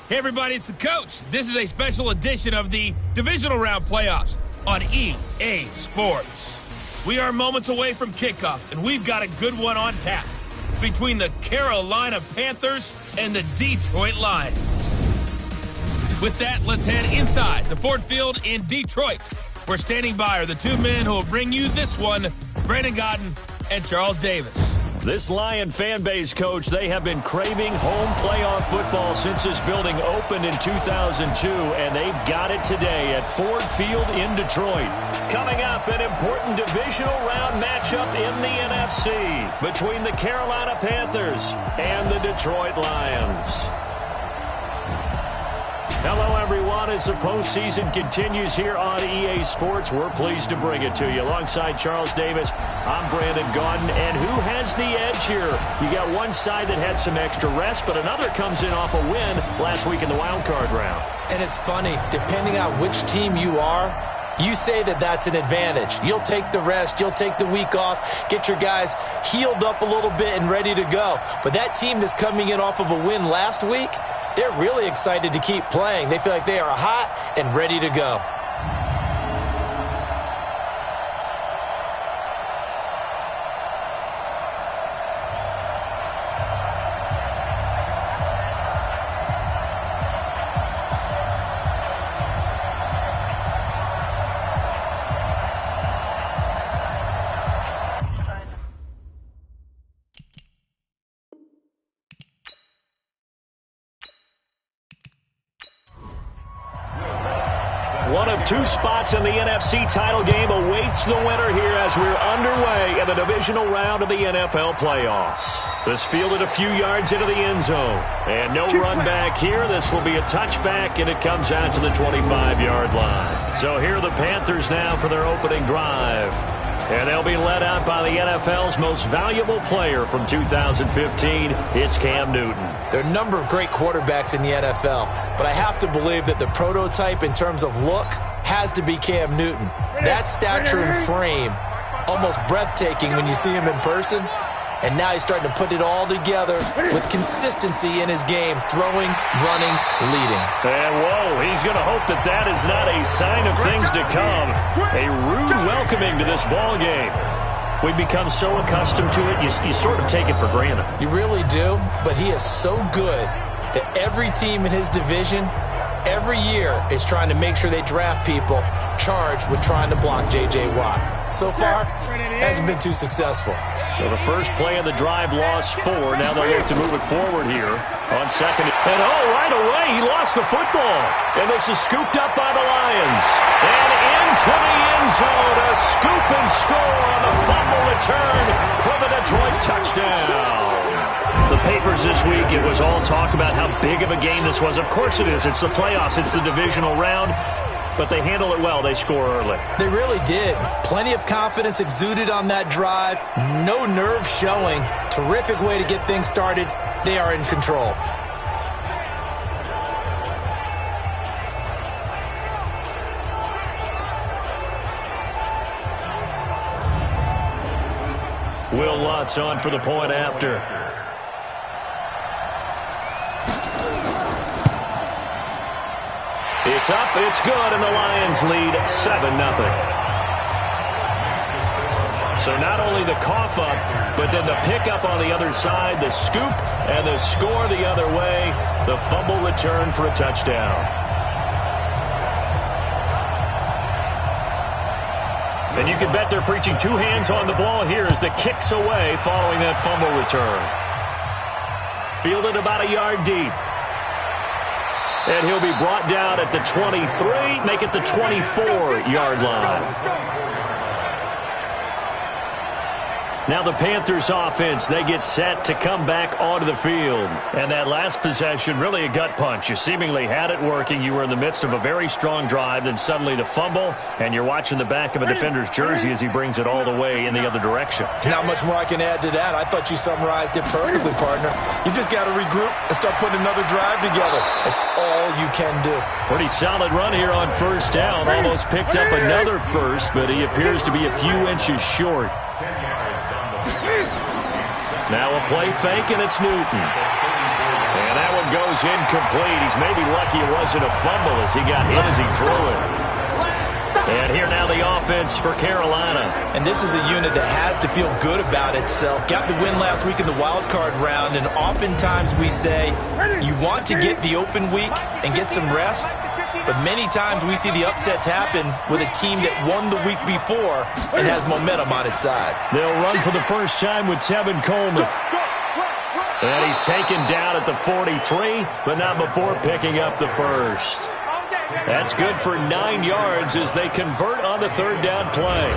Hey everybody, it's the coach. This is a special edition of the Divisional Round Playoffs on EA Sports. We are moments away from kickoff, and we've got a good one on tap between the Carolina Panthers and the Detroit Lions. With that, let's head inside the Ford Field in Detroit. We're standing by are the two men who will bring you this one, Brandon Godden and Charles Davis. This Lion fan base, Coach, they have been craving home playoff football since this building opened in 2002, and they've got it today at Ford Field in Detroit. Coming up, an important divisional round matchup in the NFC between the Carolina Panthers and the Detroit Lions. Hello, everyone. As the postseason continues here on EA Sports, we're pleased to bring it to you. Alongside Charles Davis, I'm Brandon Gaudin. And who has the edge here? You got one side that had some extra rest, but another comes in off a win last week in the wild card round. And it's funny, depending on which team you are, you say that that's an advantage. You'll take the rest, you'll take the week off, get your guys healed up a little bit and ready to go. But that team that's coming in off of a win last week, they're really excited to keep playing. They feel like they are hot and ready to go. One of two spots in the NFC title game awaits the winner here as we're underway in the divisional round of the NFL playoffs. This fielded a few yards into the end zone. And no run back here. This will be a touchback, and it comes out to the 25-yard line. So here are the Panthers now for their opening drive. And they'll be led out by the NFL's most valuable player from 2015. It's Cam Newton. There are a number of great quarterbacks in the NFL, but I have to believe that the prototype in terms of look has to be Cam Newton. That stature and frame, almost breathtaking when you see him in person. And now he's starting to put it all together with consistency in his game, throwing, running, leading. And whoa, he's going to hope that that is not a sign of things to come. A rude welcoming to this ball game. We've become so accustomed to it, you sort of take it for granted. You really do, but he is so good that every team in his division, every year, is trying to make sure they draft people charged with trying to block J.J. Watt. So far, hasn't been too successful. Well, the first play of the drive lost 4. Now they'll look to move it forward here on second. And right away, he lost the football. And this is scooped up by the Lions. And into the end zone, a scoop and score on the fumble return for the Detroit touchdown. The papers this week, it was all talk about how big of a game this was. Of course it is. It's the playoffs. It's the divisional round. But they handle it well. They score early. They really did. Plenty of confidence exuded on that drive. No nerve showing. Terrific way to get things started. They are in control. Will Lutz on for the point after. It's up, it's good, and the Lions lead 7-0. So not only the cough up, but then the pickup on the other side, the scoop, and the score the other way, the fumble return for a touchdown. And you can bet they're preaching two hands on the ball here as the kick's away following that fumble return. Fielded about a yard deep. And he'll be brought down at the 23, make it the 24-yard line. Now the Panthers offense, they get set to come back onto the field. And that last possession, really a gut punch. You seemingly had it working. You were in the midst of a very strong drive, then suddenly the fumble, and you're watching the back of a defender's jersey as he brings it all the way in the other direction. Not much more I can add to that. I thought you summarized it perfectly, partner. You just got to regroup and start putting another drive together. That's all you can do. Pretty solid run here on first down. Almost picked up another first, but he appears to be a few inches short. Now a play fake, and it's Newton. And that one goes incomplete. He's maybe lucky it wasn't a fumble as he got hit as he threw it. And here now the offense for Carolina. And this is a unit that has to feel good about itself. Got the win last week in the wild card round, and oftentimes we say you want to get the open week and get some rest, but many times we see the upsets happen with a team that won the week before and has momentum on its side. They'll run for the first time with Tevin Coleman. And he's taken down at the 43, but not before picking up the first. That's good for 9 yards as they convert on the third down play.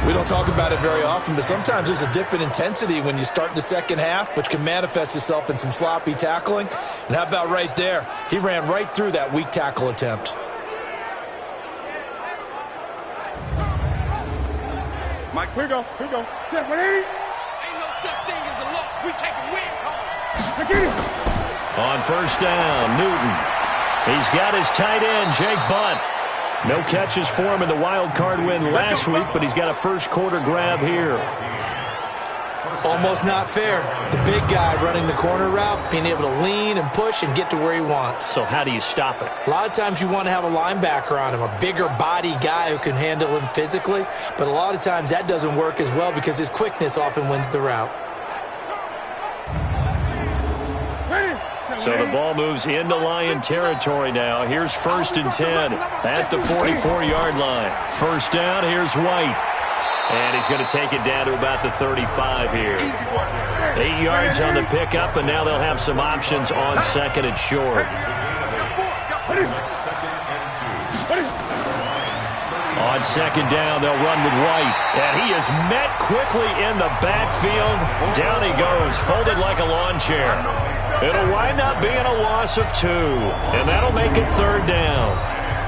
We don't talk about it very often, but sometimes there's a dip in intensity when you start the second half, which can manifest itself in some sloppy tackling. And how about right there? He ran right through that weak tackle attempt. Mike, here we go. Here we go. Ain't no such thing as a loss. We take a win, on first down, Newton. He's got his tight end, Jake Butt. No catches for him in the wild card win last week, but he's got a first quarter grab here. Almost not fair. The big guy running the corner route, being able to lean and push and get to where he wants. So how do you stop it? A lot of times you want to have a linebacker on him, a bigger body guy who can handle him physically, but a lot of times that doesn't work as well because his quickness often wins the route. So the ball moves into Lion territory now. Here's 1st and 10 at the 44-yard line. First down, here's White. And he's going to take it down to about the 35 here. 8 yards on the pickup, and now they'll have some options on second and short. On second down, they'll run with White. And he is met quickly in the backfield. Down he goes, folded like a lawn chair. It'll wind up being a loss of 2, and that'll make it third down.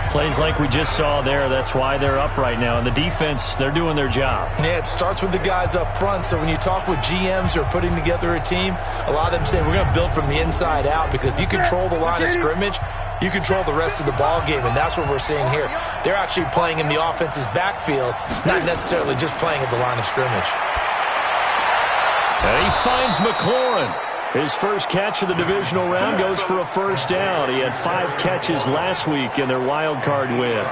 Plays like we just saw there, that's why they're up right now. And the defense, they're doing their job. Yeah, it starts with the guys up front. So when you talk with GMs who are putting together a team, a lot of them say we're going to build from the inside out, because if you control the line of scrimmage, you control the rest of the ball game, and that's what we're seeing here. They're actually playing in the offense's backfield, not necessarily just playing at the line of scrimmage. And he finds McLaurin. His first catch of the divisional round goes for a first down. He had 5 catches last week in their wild card win.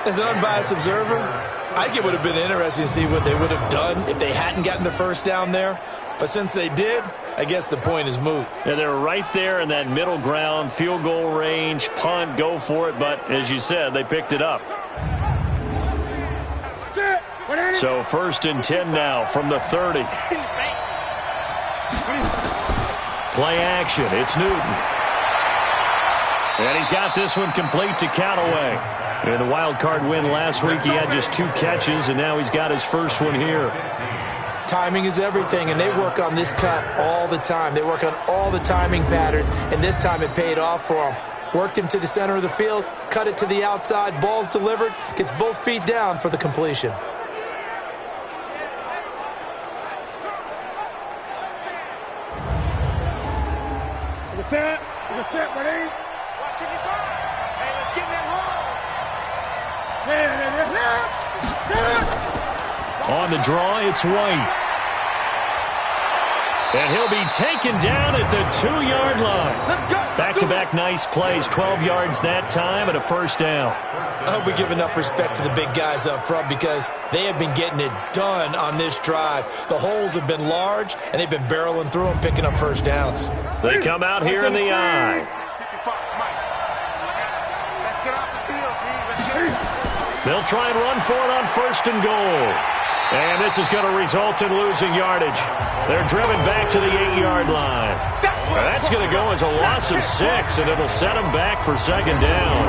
As an unbiased observer, I think it would have been interesting to see what they would have done if they hadn't gotten the first down there. But since they did, I guess the point is moot. Yeah, they're right there in that middle ground, field goal range, punt, go for it. But as you said, they picked it up. So 1st and 10 now from the 30. Play action. It's Newton. And he's got this one complete to Callaway. In the wild card win last week, he had just 2 catches, and now he's got his first one here. Timing is everything, and they work on this cut all the time. They work on all the timing patterns, and this time it paid off for him. Worked him to the center of the field, cut it to the outside, ball's delivered, gets both feet down for the completion. Set, ready? Watching your ball. Hey, let's get that home. On the draw, it's White. And he'll be taken down at the 2-yard line. Back-to-back nice plays, 12 yards that time and a first down. I hope we give enough respect to the big guys up front, because they have been getting it done on this drive. The holes have been large, and they've been barreling through them, picking up first downs. They come out here in the eye. They'll try and run for it on 1st and goal. And this is going to result in losing yardage. They're driven back to the 8-yard line. That's going to go as a loss of 6, and it'll set them back for 2nd down.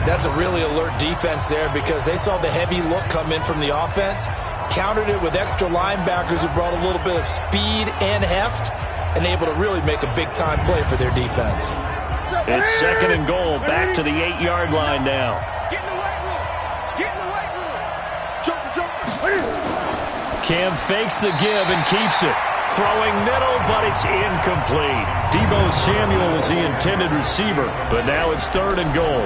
That's a really alert defense there, because they saw the heavy look come in from the offense, countered it with extra linebackers who brought a little bit of speed and heft, and able to really make a big-time play for their defense. It's 2nd and goal, back to the 8-yard line now. Get in the weight room. Get in the weight room. Jump. Cam fakes the give and keeps it. Throwing middle, but it's incomplete. Deebo Samuel was the intended receiver, but now it's 3rd and goal.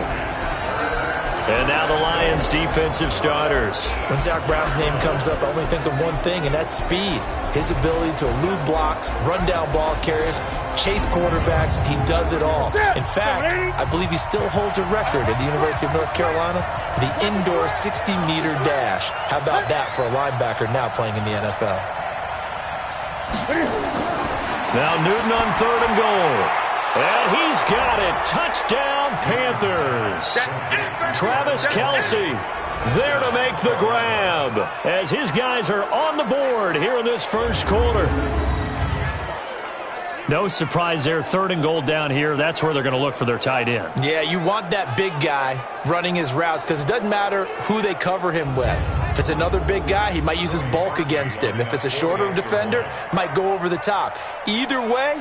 And now the Lions' defensive starters. When Zach Brown's name comes up, I only think of one thing, and that's speed. His ability to elude blocks, run down ball carriers, chase quarterbacks. He does it all. In fact, I believe he still holds a record at the University of North Carolina for the indoor 60-meter dash. How about that for a linebacker now playing in the NFL? Now Newton on 3rd and goal. And he's got it. Touchdown, Panthers. Travis Kelce there to make the grab as his guys are on the board here in this first quarter. No surprise there. 3rd and goal down here. That's where they're going to look for their tight end. Yeah, you want that big guy running his routes because it doesn't matter who they cover him with. If it's another big guy, he might use his bulk against him. If it's a shorter defender, might go over the top. Either way,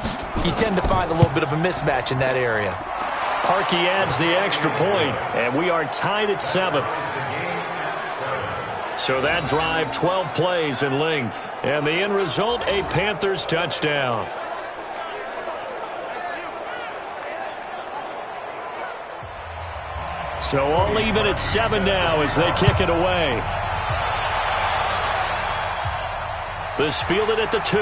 you tend to find a little bit of a mismatch in that area. Harkey adds the extra point, and we are tied at 7. So that drive, 12 plays in length. And the end result, a Panthers touchdown. So all even at 7 now as they kick it away. This fielded at the 2.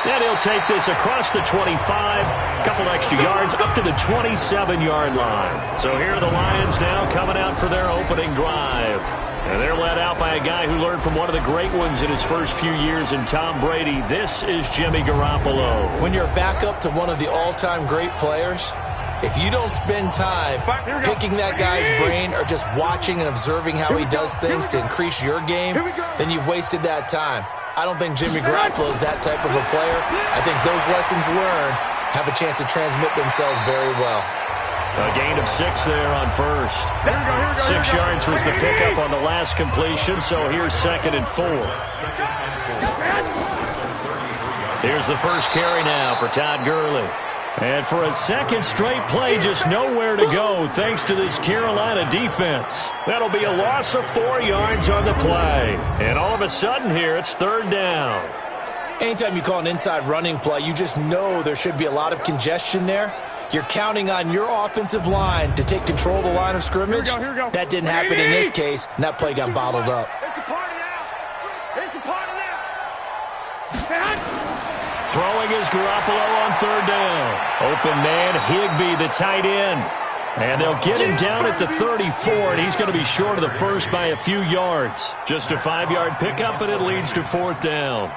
And he'll take this across the 25, a couple extra yards, up to the 27-yard line. So here are the Lions now coming out for their opening drive. And they're led out by a guy who learned from one of the great ones in his first few years in Tom Brady. This is Jimmy Garoppolo. When you're back up to one of the all-time great players, if you don't spend time picking that guy's brain or just watching and observing how he does things to increase your game, then you've wasted that time. I don't think Jimmy Garoppolo is that type of a player. I think those lessons learned have a chance to transmit themselves very well. A gain of 6 there on first. 6 yards was the pickup on the last completion, so here's 2nd and 4. Here's the first carry now for Todd Gurley. And for a second straight play, just nowhere to go thanks to this Carolina defense. That'll be a loss of 4 yards on the play. And all of a sudden here, it's 3rd down. Anytime you call an inside running play, you just know there should be a lot of congestion there. You're counting on your offensive line to take control of the line of scrimmage. Here we go. That didn't happen in this case, and that play got bottled up. It's a party now. It's a party now. Throwing is Garoppolo on 3rd down. Open man, Higbee, the tight end. And they'll get him down at the 34, and he's going to be short of the first by a few yards. Just a 5-yard pickup, and it leads to 4th down.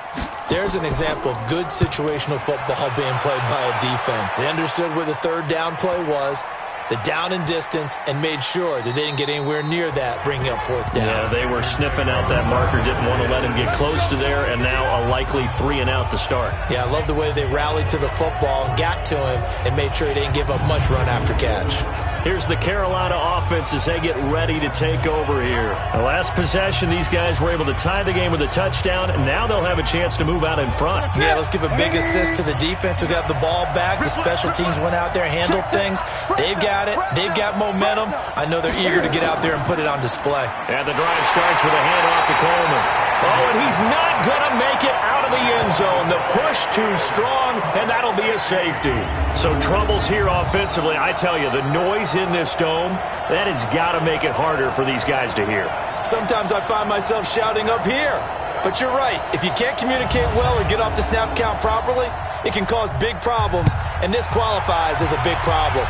There's an example of good situational football being played by a defense. They understood where the 3rd down play was, the down and distance, and made sure that they didn't get anywhere near that, bringing up 4th down. Yeah, they were sniffing out that marker, didn't want to let him get close to there, and now a likely 3 and out to start. Yeah, I love the way they rallied to the football, got to him, and made sure he didn't give up much run after catch. Here's the Carolina offense as they get ready to take over here. The last possession, these guys were able to tie the game with a touchdown, and now they'll have a chance to move out in front. Yeah, let's give a big assist to the defense who got the ball back. The special teams went out there, handled things. They've got it. They've got momentum. I know they're eager to get out there and put it on display. And the drive starts with a handoff to Coleman. Oh, and he's not going to make it out of the end zone. The push too strong, and that'll be a safety. So troubles here offensively. I tell you, the noise in this dome, that has got to make it harder for these guys to hear. Sometimes I find myself shouting up here. But you're right. If you can't communicate well or get off the snap count properly, it can cause big problems, and this qualifies as a big problem.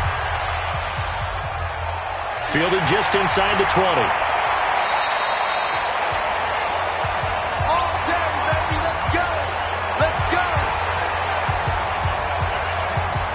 Fielded just inside the 20.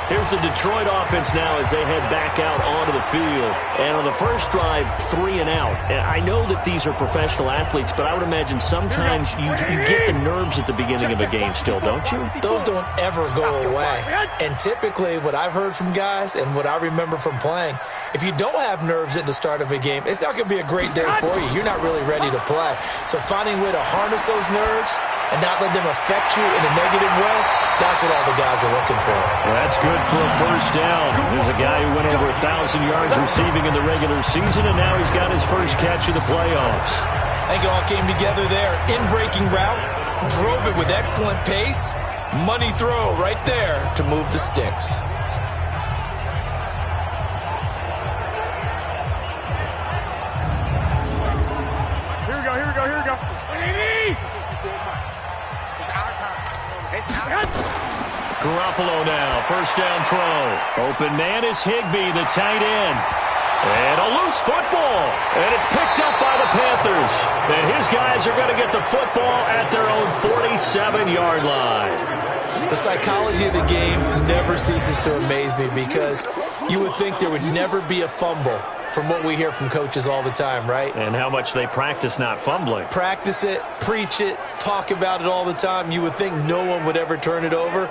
Here's the Detroit offense now as they head back out onto the field. And on the first drive, 3 and out. And I know that these are professional athletes, but I would imagine sometimes you get the nerves at the beginning of a game still, don't you? Those don't ever go away. And typically what I've heard from guys and what I remember from playing, if you don't have nerves at the start of a game, it's not going to be a great day for you. You're not really ready to play. So finding a way to harness those nerves and not let them affect you in a negative way, that's what all the guys are looking for. Well, that's good for a first down. There's a guy who went over 1,000 yards receiving in the regular season, and now he's got his first catch of the playoffs. I think it all came together there. In-breaking route, drove it with excellent pace. Money throw right there to move the sticks. Garoppolo now, first down throw. Open man is Higbee, the tight end. And a loose football. And it's picked up by the Panthers. And his guys are going to get the football at their own 47-yard line. The psychology of the game never ceases to amaze me because you would think there would never be a fumble from what we hear from coaches all the time, right? And how much they practice not fumbling. Practice it, preach it, talk about it all the time. You would think no one would ever turn it over.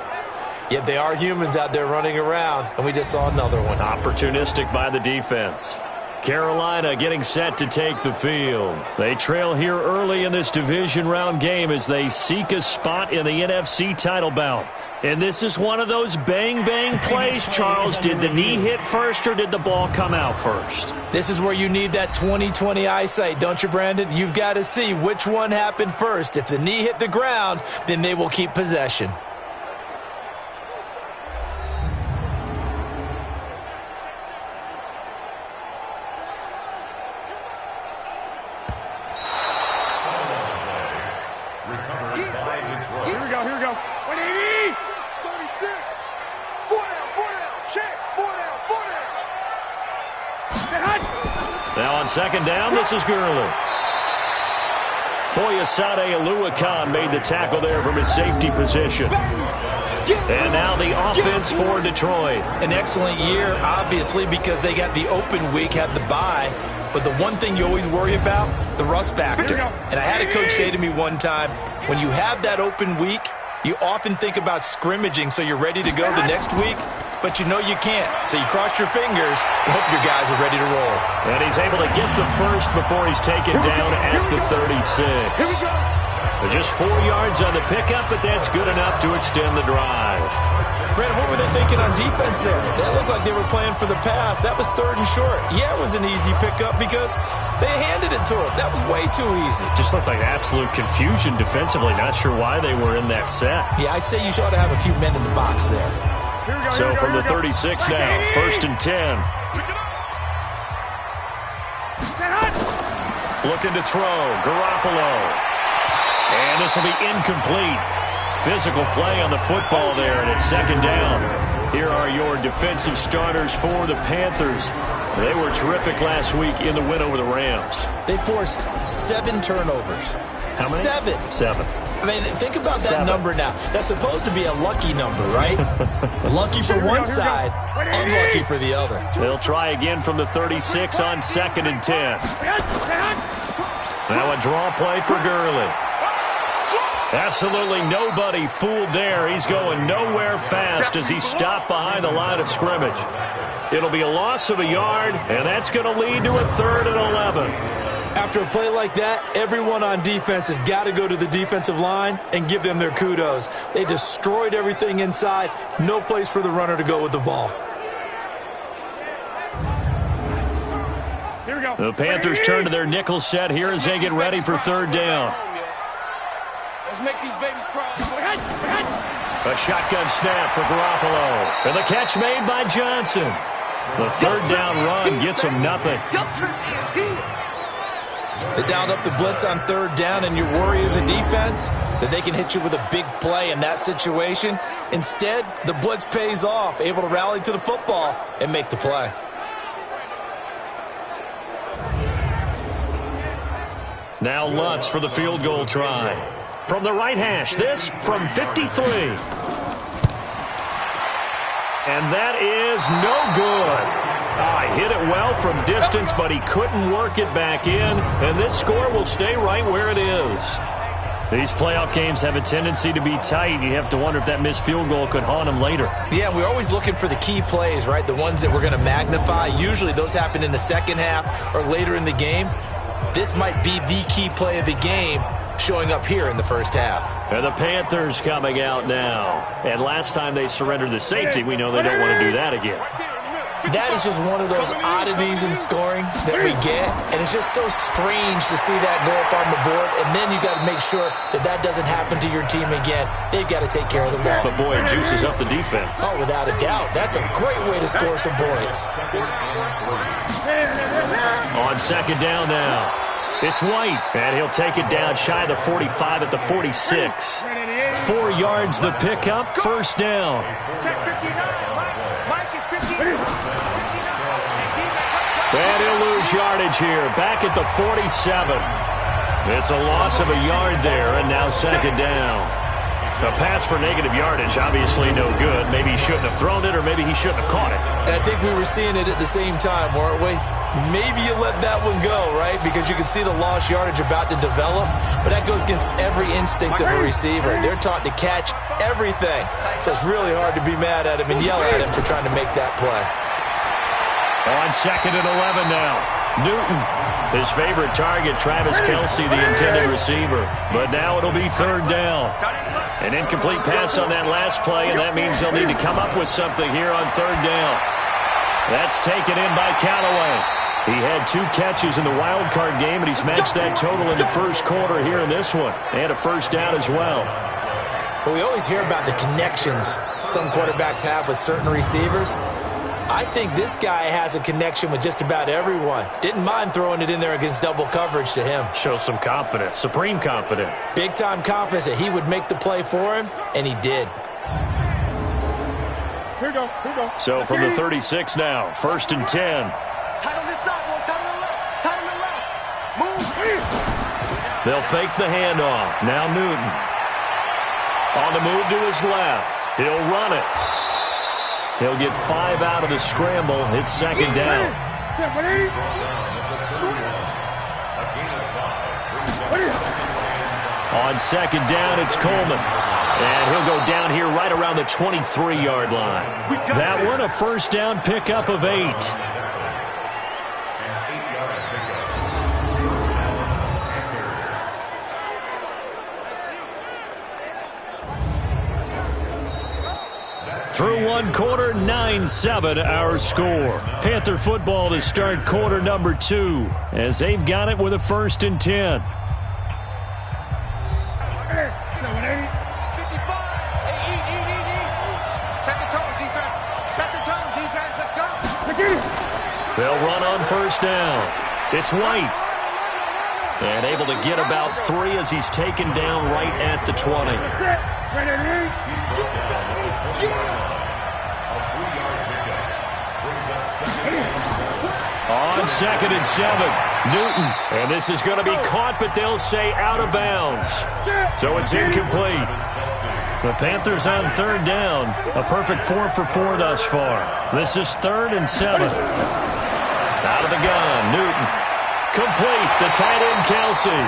Yet they are humans out there running around, and we just saw another one. Opportunistic by the defense. Carolina getting set to take the field. They trail here early in this division round game as they seek a spot in the NFC title bout. And this is one of those bang-bang plays, Charles. Did the knee hit first or did the ball come out first? This is where you need that 20/20 eyesight, don't you, Brandon? You've got to see which one happened first. If the knee hit the ground, then they will keep possession. Here we go. 180. 36. 4 down. Check. 4 down. Now on second down, this is Gurley. Foyesade Oluwakan made the tackle there from his safety position. And now the offense for Detroit. An excellent year, obviously, because they got the open week, had the bye. But the one thing you always worry about, the rust factor. And I had a coach say to me one time, when you have that open week, you often think about scrimmaging so you're ready to go the next week, but you know you can't. So you cross your fingers and hope your guys are ready to roll. And he's able to get the first before he's taken down at the 36. They're just 4 yards on the pickup, but that's good enough to extend the drive. Brandon, what were they thinking on defense there? That looked like they were playing for the pass. That was 3rd and short. Yeah, it was an easy pickup because they handed it to him. That was way too easy. Just looked like absolute confusion defensively. Not sure why they were in that set. Yeah, I'd say you ought to have a few men in the box there. So from the 36 now, 1st and 10. Looking to throw, Garoppolo. And this will be incomplete. Physical play on the football there, and it's 2nd down. Here are your defensive starters for the Panthers. They were terrific last week in the win over the Rams. They forced 7 turnovers. How many? 7. I mean, think about that number now. That's supposed to be a lucky number, right? Lucky for one side, unlucky for the other. They'll try again from the 36 on 2nd and 10. Now a draw play for Gurley. Absolutely nobody fooled there. He's going nowhere fast as he stopped behind the line of scrimmage. It'll be a loss of a yard, and that's going to lead to a 3rd and 11. After a play like that, everyone on defense has got to go to the defensive line and give them their kudos. They destroyed everything inside. No place for the runner to go with the ball. Here we go. The Panthers turn to their nickel set here as they get ready for 3rd down. Let's make these babies cry. A shotgun snap for Garoppolo. And the catch made by Johnson. The 3rd down run gets him nothing. They dialed up the blitz on 3rd down, and your worry as a defense that they can hit you with a big play in that situation. Instead, the blitz pays off, able to rally to the football and make the play. Now Lutz for the field goal try. From the right hash, this from 53. And that is no good. Hit it well from distance, but he couldn't work it back in. And this score will stay right where it is. These playoff games have a tendency to be tight. You have to wonder if that missed field goal could haunt him later. Yeah, we're always looking for the key plays, right? The ones that we're going to magnify. Usually those happen in the second half or later in the game. This might be the key play of the game showing up here in the first half. And the Panthers coming out now. And last time they surrendered the safety, we know they don't want to do that again. That is just one of those oddities in scoring that we get, and it's just so strange to see that go up on the board, and then you got to make sure that that doesn't happen to your team again. They've got to take care of the ball. But boy, it juices up the defense. Oh, without a doubt. That's a great way to score some points. On 2nd down now. It's White, and he'll take it down shy of the 45 at the 46. 4 yards the pickup, first down. And he'll lose yardage here, back at the 47. It's a loss of a yard there, and now second down. A pass for negative yardage, obviously no good. Maybe he shouldn't have thrown it, or maybe he shouldn't have caught it. And I think we were seeing it at the same time, weren't we? Maybe you let that one go, right? Because you can see the lost yardage about to develop, but that goes against every instinct of a receiver. They're taught to catch everything, so it's really hard to be mad at him and yell at him for trying to make that play. On second and 11 now. Newton, his favorite target, Travis Kelce, the intended receiver. But now it'll be third down. An incomplete pass on that last play, and that means they'll need to come up with something here on third down. That's taken in by Callaway. He had 2 catches in the wild card game, and he's matched that total in the first quarter here in this one. And a first down as well. Well, we always hear about the connections some quarterbacks have with certain receivers. I think this guy has a connection with just about everyone. Didn't mind throwing it in there against double coverage to him. Shows some confidence, supreme confidence. Big-time confidence that he would make the play for him, and he did. Here we go. So from the 36 now, first and 10. Tight on this side, boy. Tight on the left. Tight on the left. Move. They'll fake the handoff. Now Newton. On the move to his left. He'll run it. He'll get 5 out of the scramble. It's second down. On second down, it's Coleman. And he'll go down here right around the 23-yard line. That one, a first down pickup of 8. Through one quarter, 9-7 our score. Panther football to start quarter number 2 as they've got it with a first and 10. They'll run on first down. It's White. And able to get about 3 as he's taken down right at the 20. On second and 7, Newton. And this is going to be caught, but they'll say out of bounds. So it's incomplete. The Panthers on third down. A perfect 4 for 4 thus far. This is third and 7. Out of the gun, Newton. Complete, the tight end, Kelce.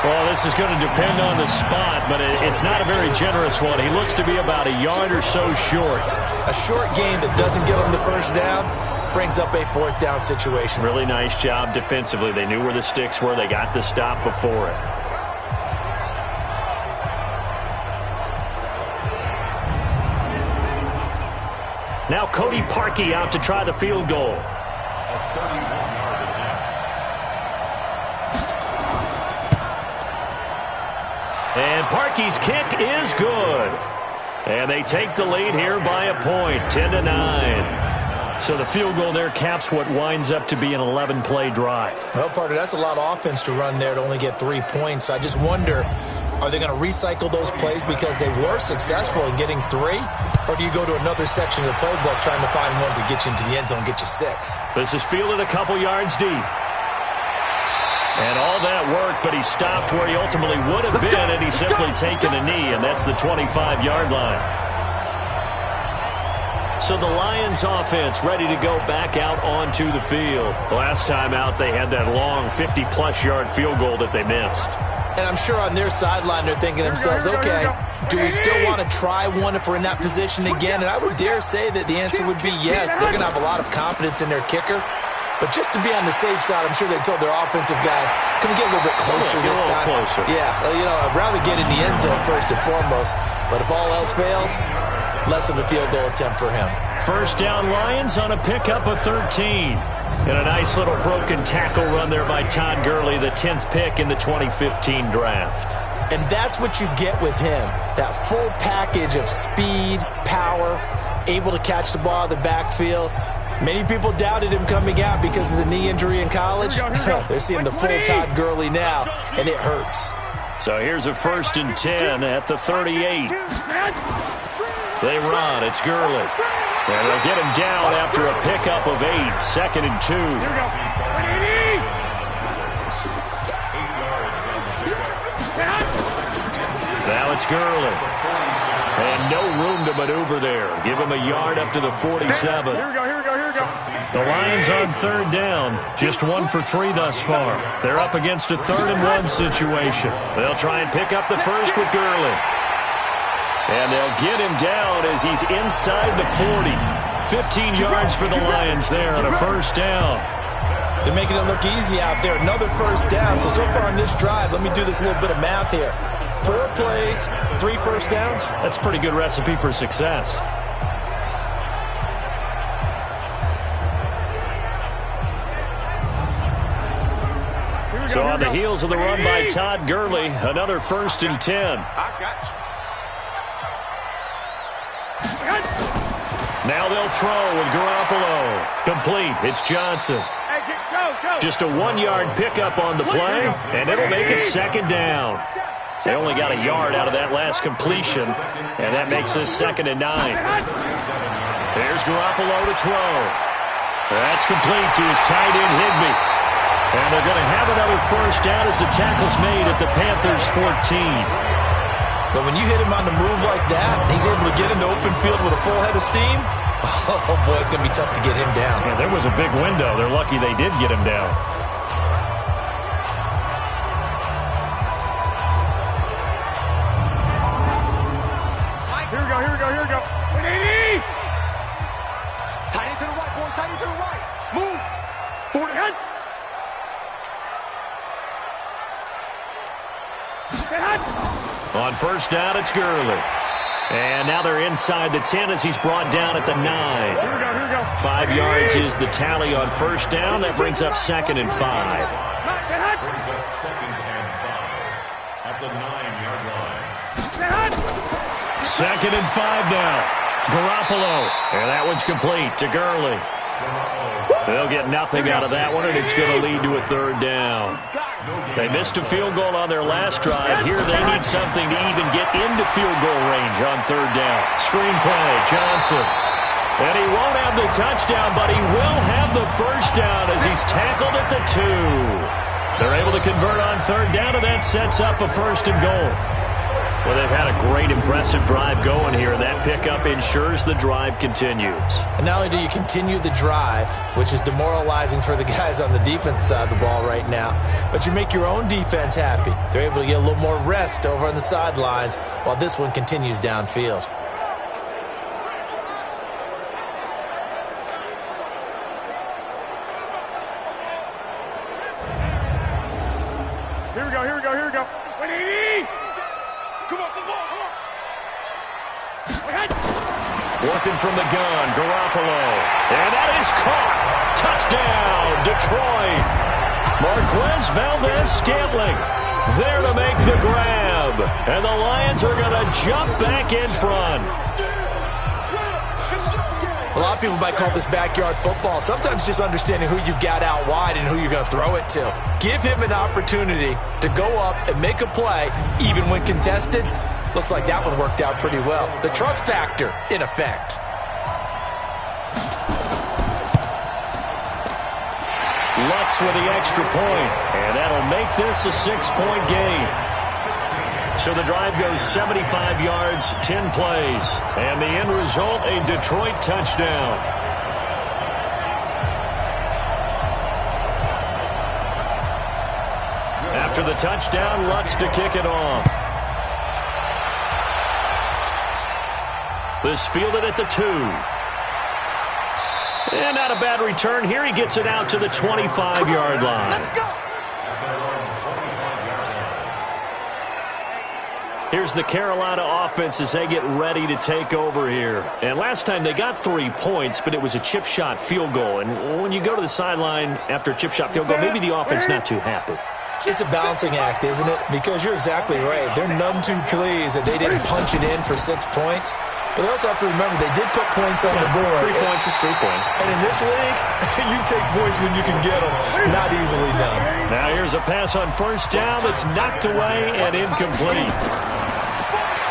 Well, this is going to depend on the spot, but it's not a very generous one. He looks to be about a yard or so short. A short gain that doesn't get him the first down brings up a fourth down situation. Really nice job defensively. They knew where the sticks were. They got the stop before it. Now Cody Parkey out to try the field goal. And Parkey's kick is good. And they take the lead here by a point, 10-9. So the field goal there caps what winds up to be an 11-play drive. Well, partner, that's a lot of offense to run there to only get 3 points. I just wonder, are they going to recycle those plays because they were successful in getting 3? Or do you go to another section of the playbook trying to find ones that get you into the end zone, get you 6? This is fielded a couple yards deep. And all that work, but he stopped where he ultimately would have been, and he's simply taken a knee, and that's the 25-yard line. So the Lions offense ready to go back out onto the field. Last time out, they had that long 50-plus yard field goal that they missed. And I'm sure on their sideline, they're thinking to themselves, okay, do we still want to try one if we're in that position again? And I would dare say that the answer would be yes. They're going to have a lot of confidence in their kicker. But just to be on the safe side, I'm sure they told their offensive guys, can we get a little bit closer this time? Closer. Yeah, you know, I'd rather get in the end zone first and foremost. But if all else fails, less of a field goal attempt for him. First down Lions on a pickup of 13. And a nice little broken tackle run there by Todd Gurley, the 10th pick in the 2015 draft. And that's what you get with him, that full package of speed, power, able to catch the ball in the backfield. Many people doubted him coming out because of the knee injury in college. They're seeing the full Todd Gurley now, and it hurts. So here's a 1st and 10 at the 38. They run. It's Gurley. And they'll get him down after a pickup of 8. 2nd and 2. Now it's Gurley. And no room to maneuver there. Give him a yard up to the 47. Here we go. The Lions on 3rd down. Just 1 for 3 thus far. They're up against a 3rd and 1 situation. They'll try and pick up the first with Gurley. And they'll get him down as he's inside the 40. 15 yards for the Lions there on a 1st down. They're making it look easy out there. Another 1st down. So far on this drive, let me do this little bit of math here. 4 plays, 3 1st downs. That's a pretty good recipe for success. So on the heels of the run by Todd Gurley, another 1st and 10. Now they'll throw with Garoppolo. Complete. It's Johnson. Just a 1-yard pickup on the play, and it'll make it 2nd down. They only got a yard out of that last completion, and that makes this 2nd and 9. There's Garoppolo to throw. That's complete to his tight end, Higbee. And they're going to have another 1st down as the tackle's made at the Panthers' 14. But when you hit him on the move like that, he's able to get into open field with a full head of steam, oh boy, it's going to be tough to get him down. Yeah, there was a big window. They're lucky they did get him down. Here we go. Tight end to the right, boy. Tight end to the right. Move. Forward ahead. On 1st down, it's Gurley. And now they're inside the 10 as he's brought down at the 9. Here we go. 5 yards is the tally on 1st down. That brings up 2nd and 5. Brings up 2nd and 5 at the 9-yard line. 2nd and 5 now. Garoppolo. And that one's complete to Gurley. They'll get nothing out of that one, and it's going to lead to a 3rd down. They missed a field goal on their last drive. Here they need something to even get into field goal range on 3rd down. Screen play, Johnson. And he won't have the touchdown, but he will have the 1st down as he's tackled at the 2. They're able to convert on 3rd down, and that sets up a 1st and goal. Well, they've had a great, impressive drive going here, and that pickup ensures the drive continues. And not only do you continue the drive, which is demoralizing for the guys on the defense side of the ball right now, but you make your own defense happy. They're able to get a little more rest over on the sidelines while this one continues downfield. Here we go. 180. Come on. Working from the gun, Garoppolo. And that is caught. Touchdown, Detroit. Marquez Valdez-Scantling there to make the grab. And the Lions are going to jump back in front. A lot of people might call this backyard football. Sometimes just understanding who you've got out wide and who you're going to throw it to. Give him an opportunity to go up and make a play, even when contested. Looks like that one worked out pretty well. The trust factor, in effect. Lutz with the extra point, and that'll make this a 6-point game. So the drive goes 75 yards, 10 plays, and the end result, a Detroit touchdown. After the touchdown, Lutz to kick it off. This fielded at the 2. And not a bad return here. He gets it out to the 25-yard line. Here's the Carolina offense as they get ready to take over here. And last time they got 3 points, but it was a chip shot field goal. And when you go to the sideline after a chip shot field goal, maybe the offense not too happy. It's a balancing act, isn't it? Because you're exactly right. They're none too pleased that they didn't punch it in for 6 points. But they also have to remember they did put points on the board. 3 points is 3 points. And in this league, you take points when you can get them. Not easily done. Now here's a pass on first down that's knocked away and incomplete.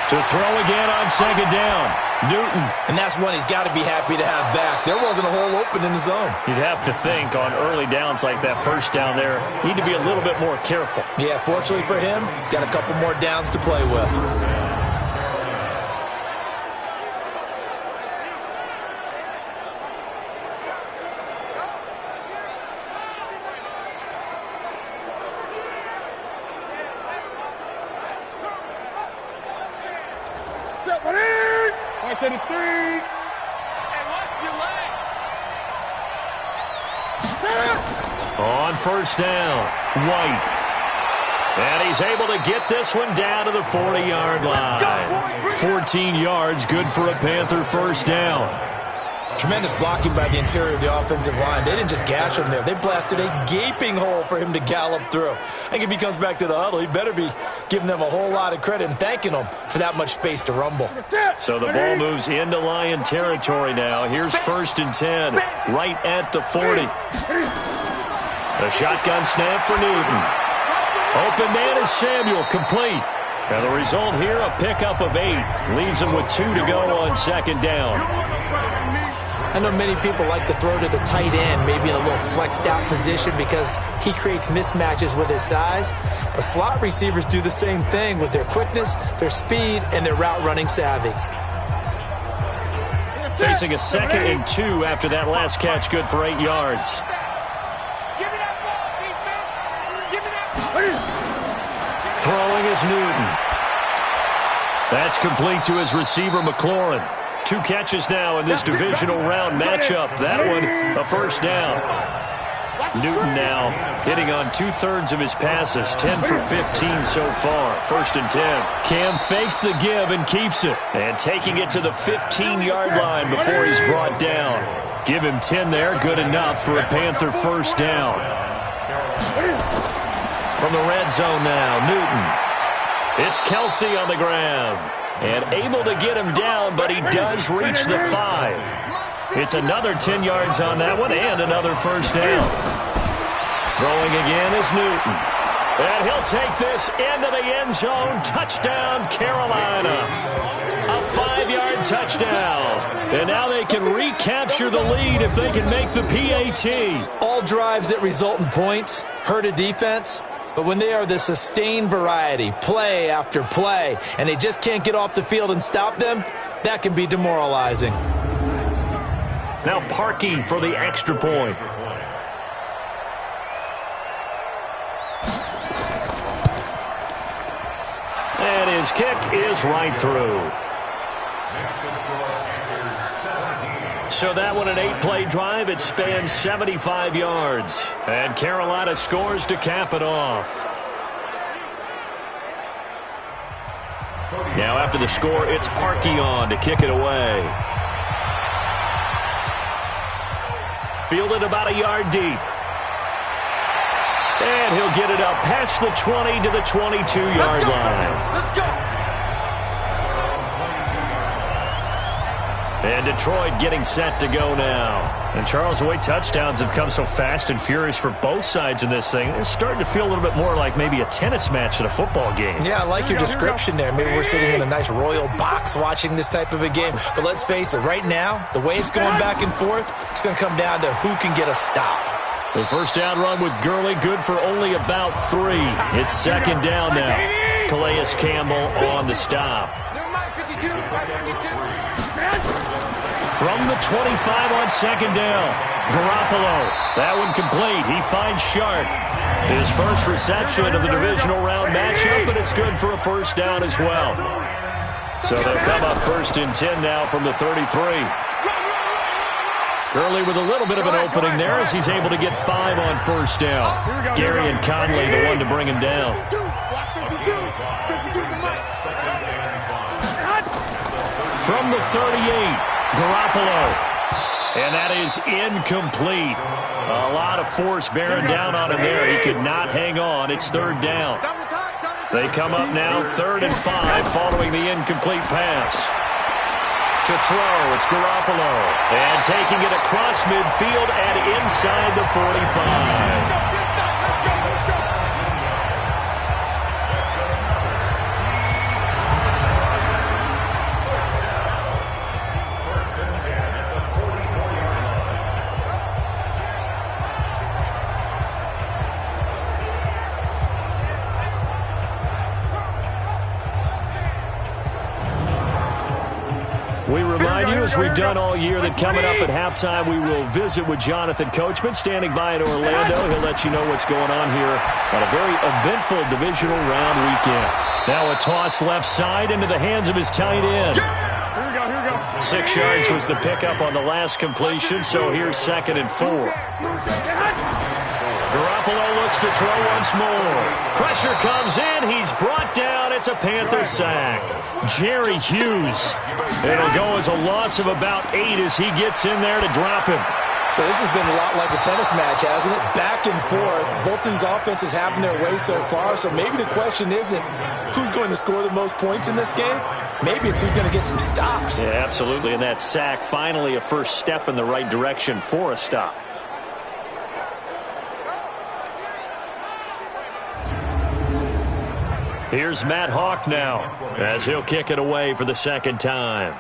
To throw again on second down, Newton. And that's one he's got to be happy to have back. There wasn't a hole open in the zone. You'd have to think on early downs like that first down there, need to be a little bit more careful. Yeah, fortunately for him, got a couple more downs to play with. On first down, White. And he's able to get this one down to the 40-yard line. 14 yards, good for a Panther first down. Tremendous blocking by the interior of the offensive line. They didn't just gash him there. They blasted a gaping hole for him to gallop through. I think if he comes back to the huddle, he better be giving them a whole lot of credit and thanking them for that much space to rumble. So the ball moves into Lion territory now. Here's 1st and 10, right at the 40. A shotgun snap for Newton. Open man is Samuel, complete. And the result here, a pickup of 8. Leaves him with 2 to go on second down. I know many people like to throw to the tight end, maybe in a little flexed out position because he creates mismatches with his size. But slot receivers do the same thing with their quickness, their speed, and their route running savvy. Facing a 2nd and 2 after that last catch, good for 8 yards. Throwing is Newton. That's complete to his receiver, McLaurin. 2 catches now in this divisional round matchup. That one, a first down. Newton now hitting on 2/3 of his passes, 10 for 15 so far. 1st and 10. Cam fakes the give and keeps it. And taking it to the 15-yard line before he's brought down. Give him 10 there, good enough for a Panther first down. From the red zone now, Newton. It's Kelsey on the ground. And able to get him down, but he does reach the 5. It's another 10 yards on that one and another first down. Throwing again is Newton. And he'll take this into the end zone. Touchdown, Carolina. A 5-yard touchdown. And now they can recapture the lead if they can make the PAT. All drives that result in points hurt a defense. But when they are the sustained variety, play after play, and they just can't get off the field and stop them, that can be demoralizing. Now Parkey for the extra point. And his kick is right through. So that one, an 8-play drive. It spans 75 yards. And Carolina scores to cap it off. Now after the score, it's Parkey on to kick it away. Fielded about a yard deep. And he'll get it up past the 20 to the 22-yard line. Let's go. And Detroit getting set to go now. And Charles, the way touchdowns have come so fast and furious for both sides in this thing, it's starting to feel a little bit more like maybe a tennis match at a football game. Yeah, I like your description there. Maybe we're sitting in a nice royal box watching this type of a game. But let's face it, right now, the way it's going back and forth, it's going to come down to who can get a stop. The first down run with Gurley, good for only about 3. It's second down now. Calais Campbell on the stop. From the 25 on second down, Garoppolo. That one complete. He finds Sharp. His first reception of the divisional round matchup, but it's good for a first down as well. So they'll come up 1st and 10 now from the 33. Gurley with a little bit of an opening there as he's able to get 5 on first down. Gary and Conley the one to bring him down. From the 38. Garoppolo. And that is incomplete. A lot of force bearing down on him there. He could not hang on. It's 3rd down. They come up now 3rd and 5 following the incomplete pass. to throw. It's Garoppolo. And taking it across midfield and inside the 45. We remind you, as we've done all year, that coming up at halftime, we will visit with Jonathan Coachman, standing by in Orlando. He'll let you know what's going on here on a very eventful divisional round weekend. Now a toss left side into the hands of his tight end. 6 yards was the pickup on the last completion, so here's 2nd and 4. Garoppolo looks to throw once more. Pressure comes in. He's brought down. It's a Panther sack. Jerry Hughes. It'll go as a loss of about 8 as he gets in there to drop him. So this has been a lot like a tennis match, hasn't it? Back and forth. Both these offenses having their way so far. So maybe the question isn't who's going to score the most points in this game. Maybe it's who's going to get some stops. Yeah, absolutely. And that sack, finally a first step in the right direction for a stop. Here's Matt Hawk now, as he'll kick it away for the 2nd time.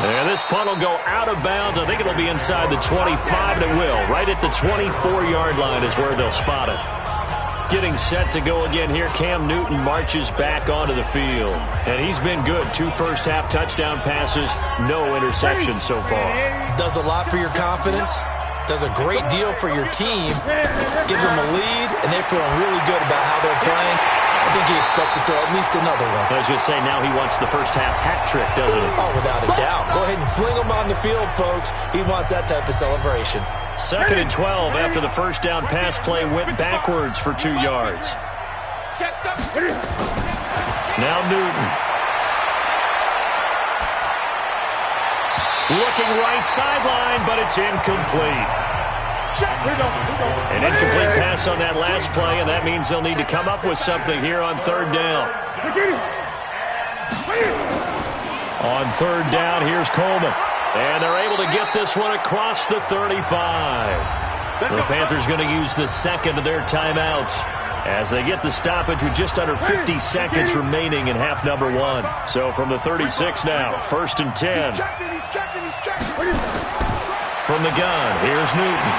And this punt will go out of bounds. I think it'll be inside the 25, and it will. Right at the 24-yard line is where they'll spot it. Getting set to go again here, Cam Newton marches back onto the field. And he's been good. 2 first-half touchdown passes, no interceptions so far. Does a lot for your confidence. Does a great deal for your team, gives them a lead, and they're feeling really good about how they're playing. I think he expects to throw at least another one. I was going to say, now he wants the first-half hat trick, doesn't he? Oh, without a doubt. Go ahead and fling him on the field, folks. He wants that type of celebration. 2nd and 12 after the first down pass play went backwards for 2 yards. Now Newton. Looking right sideline, but it's incomplete. An incomplete pass on that last play, and that means they'll need to come up with something here on 3rd down. On 3rd down, here's Coleman. And they're able to get this one across the 35. The Panthers going to use the 2nd of their timeouts as they get the stoppage with just under 50 seconds remaining in half number 1. So from the 36 now, 1st and 10. From the gun, here's Newton.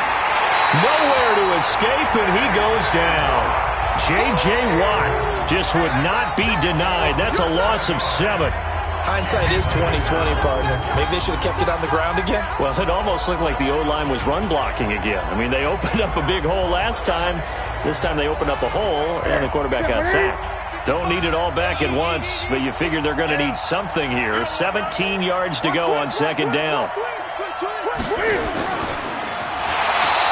Nowhere to escape, and he goes down. J.J. Watt just would not be denied. That's a loss of 7. Hindsight is 20/20, partner. Maybe they should have kept it on the ground again. Well, it almost looked like the O-line was run blocking again. I mean, they opened up a big hole last time. This time they opened up a hole, and the quarterback got sacked. Don't need it all back at once, but you figure they're going to need something here. 17 yards to go on 2nd down.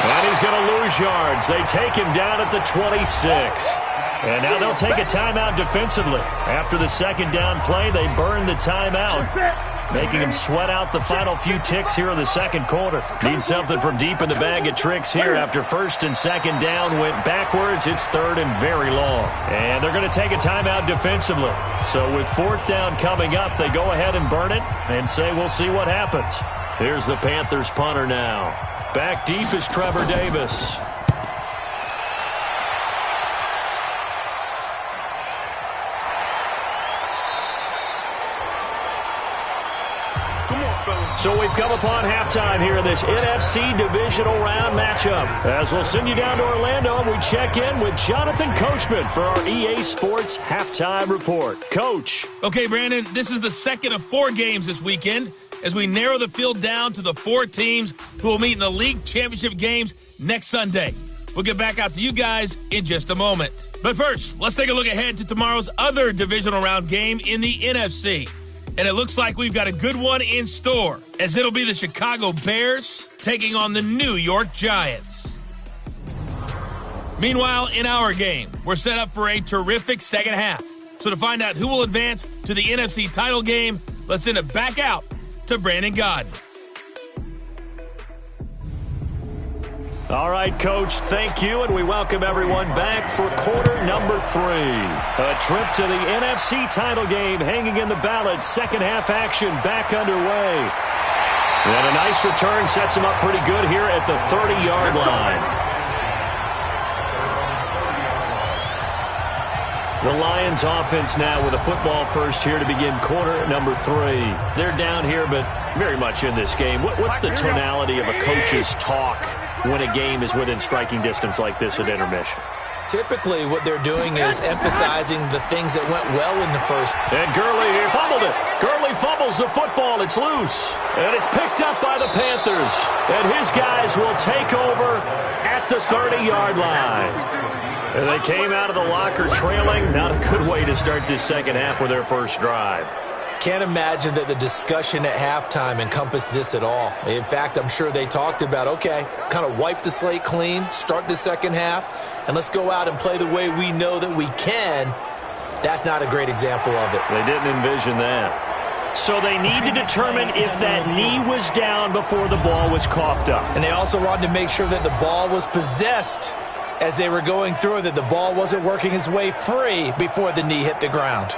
And he's going to lose yards. They take him down at the 26. And now they'll take a timeout defensively. After the 2nd down play, they burn the timeout, making him sweat out the final few ticks here in the 2nd quarter. Need something from deep in the bag of tricks here. After 1st and 2nd down went backwards, it's 3rd and very long. And they're going to take a timeout defensively. So with 4th down coming up, they go ahead and burn it and say we'll see what happens. Here's the Panthers punter now. Back deep is Trevor Davis. So we've come upon halftime here in this NFC Divisional Round matchup. As we'll send you down to Orlando, and we check in with Jonathan Coachman for our EA Sports Halftime Report. Coach. Okay, Brandon, this is the 2nd of 4 games this weekend as we narrow the field down to the 4 teams who will meet in the league championship games next Sunday. We'll get back out to you guys in just a moment. But first, let's take a look ahead to tomorrow's other Divisional Round game in the NFC. And it looks like we've got a good one in store, as it'll be the Chicago Bears taking on the New York Giants. Meanwhile, in our game, we're set up for a terrific second half. So to find out who will advance to the NFC title game, let's send it back out to Brandon Godden. All right, Coach, thank you, and we welcome everyone back for quarter number 3. A trip to the NFC title game hanging in the balance. Second half action back underway. And a nice return sets him up pretty good here at the 30-yard line. The Lions offense now with a football first here to begin quarter number 3. They're down here, but very much in this game. What's the tonality of a coach's talk when a game is within striking distance like this at intermission? Typically, what they're doing is emphasizing the things that went well in the first. And Gurley here fumbled it. Gurley fumbles the football. It's loose. And it's picked up by the Panthers. And his guys will take over at the 30-yard line. And they came out of the locker trailing. Not a good way to start this second half with their first drive. Can't imagine that the discussion at halftime encompassed this at all. In fact, I'm sure they talked about, okay, kind of wipe the slate clean, start the second half, and let's go out and play the way we know that we can. That's not a great example of it. They didn't envision that. So they need to determine if that knee was down before the ball was coughed up. And they also wanted to make sure that the ball was possessed as they were going through, that the ball wasn't working its way free before the knee hit the ground.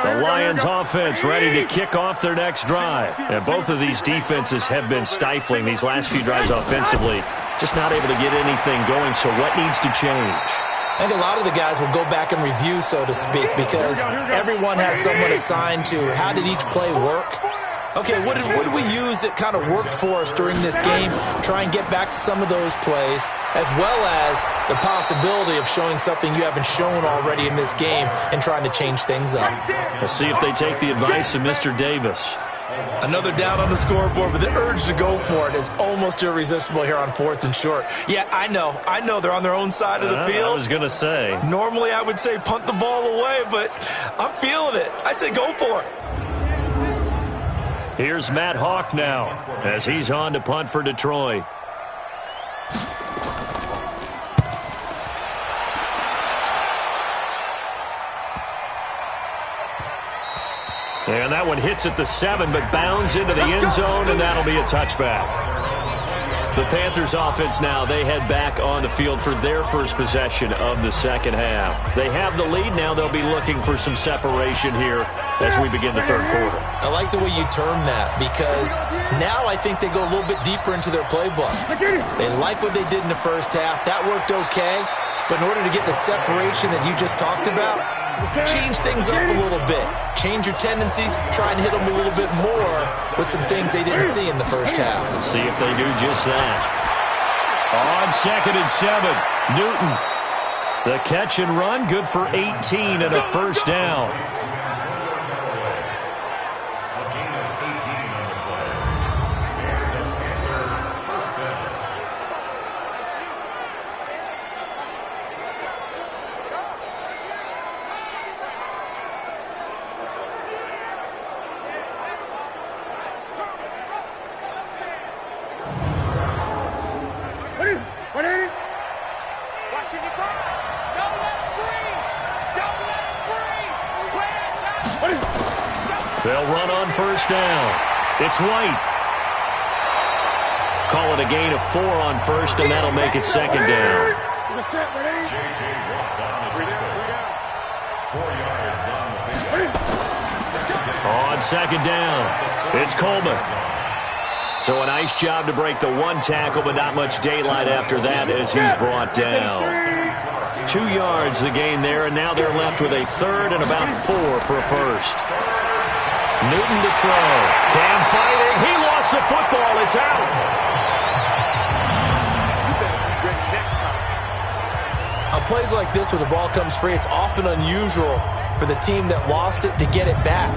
The Lions offense ready to kick off their next drive. And both of these defenses have been stifling these last few drives offensively. Just not able to get anything going, so what needs to change? I think a lot of the guys will go back and review, so to speak, because everyone has someone assigned to how did each play work. Okay, what did we use that kind of worked for us during this game? Try and get back to some of those plays, as well as the possibility of showing something you haven't shown already in this game and trying to change things up. We'll see if they take the advice of Mr. Davis. Another down on the scoreboard, but the urge to go for it is almost irresistible here on 4th and short. Yeah, I know they're on their own side of the field. I was going to say. Normally I would say punt the ball away, but I'm feeling it. I say go for it. Here's Matt Hawk now as he's on to punt for Detroit. And that one hits at the 7, but bounds into the end zone, and that'll be a touchback. The Panthers offense now, they head back on the field for their first possession of the second half. They have the lead now. They'll be looking for some separation here as we begin the third quarter. I like the way you term that, because now I think they go a little bit deeper into their playbook. They like what they did in the first half. That worked okay, but in order to get the separation that you just talked about, change things up a little bit. Change your tendencies. Try and hit them a little bit more with some things they didn't see in the first half. See if they do just that. On 2nd and 7, Newton. The catch and run, good for 18 and a first down. They'll run on first down. It's White. Call it a gain of 4 on first, and that'll make it second down. On second down, it's Coleman. So a nice job to break the one tackle, but not much daylight after that as he's brought down. 2 yards the gain there, and now they're left with a third and about 4 for a first. Newton to throw. Cam fighting. He lost the football. It's out. On plays like this where the ball comes free, it's often unusual for the team that lost it to get it back,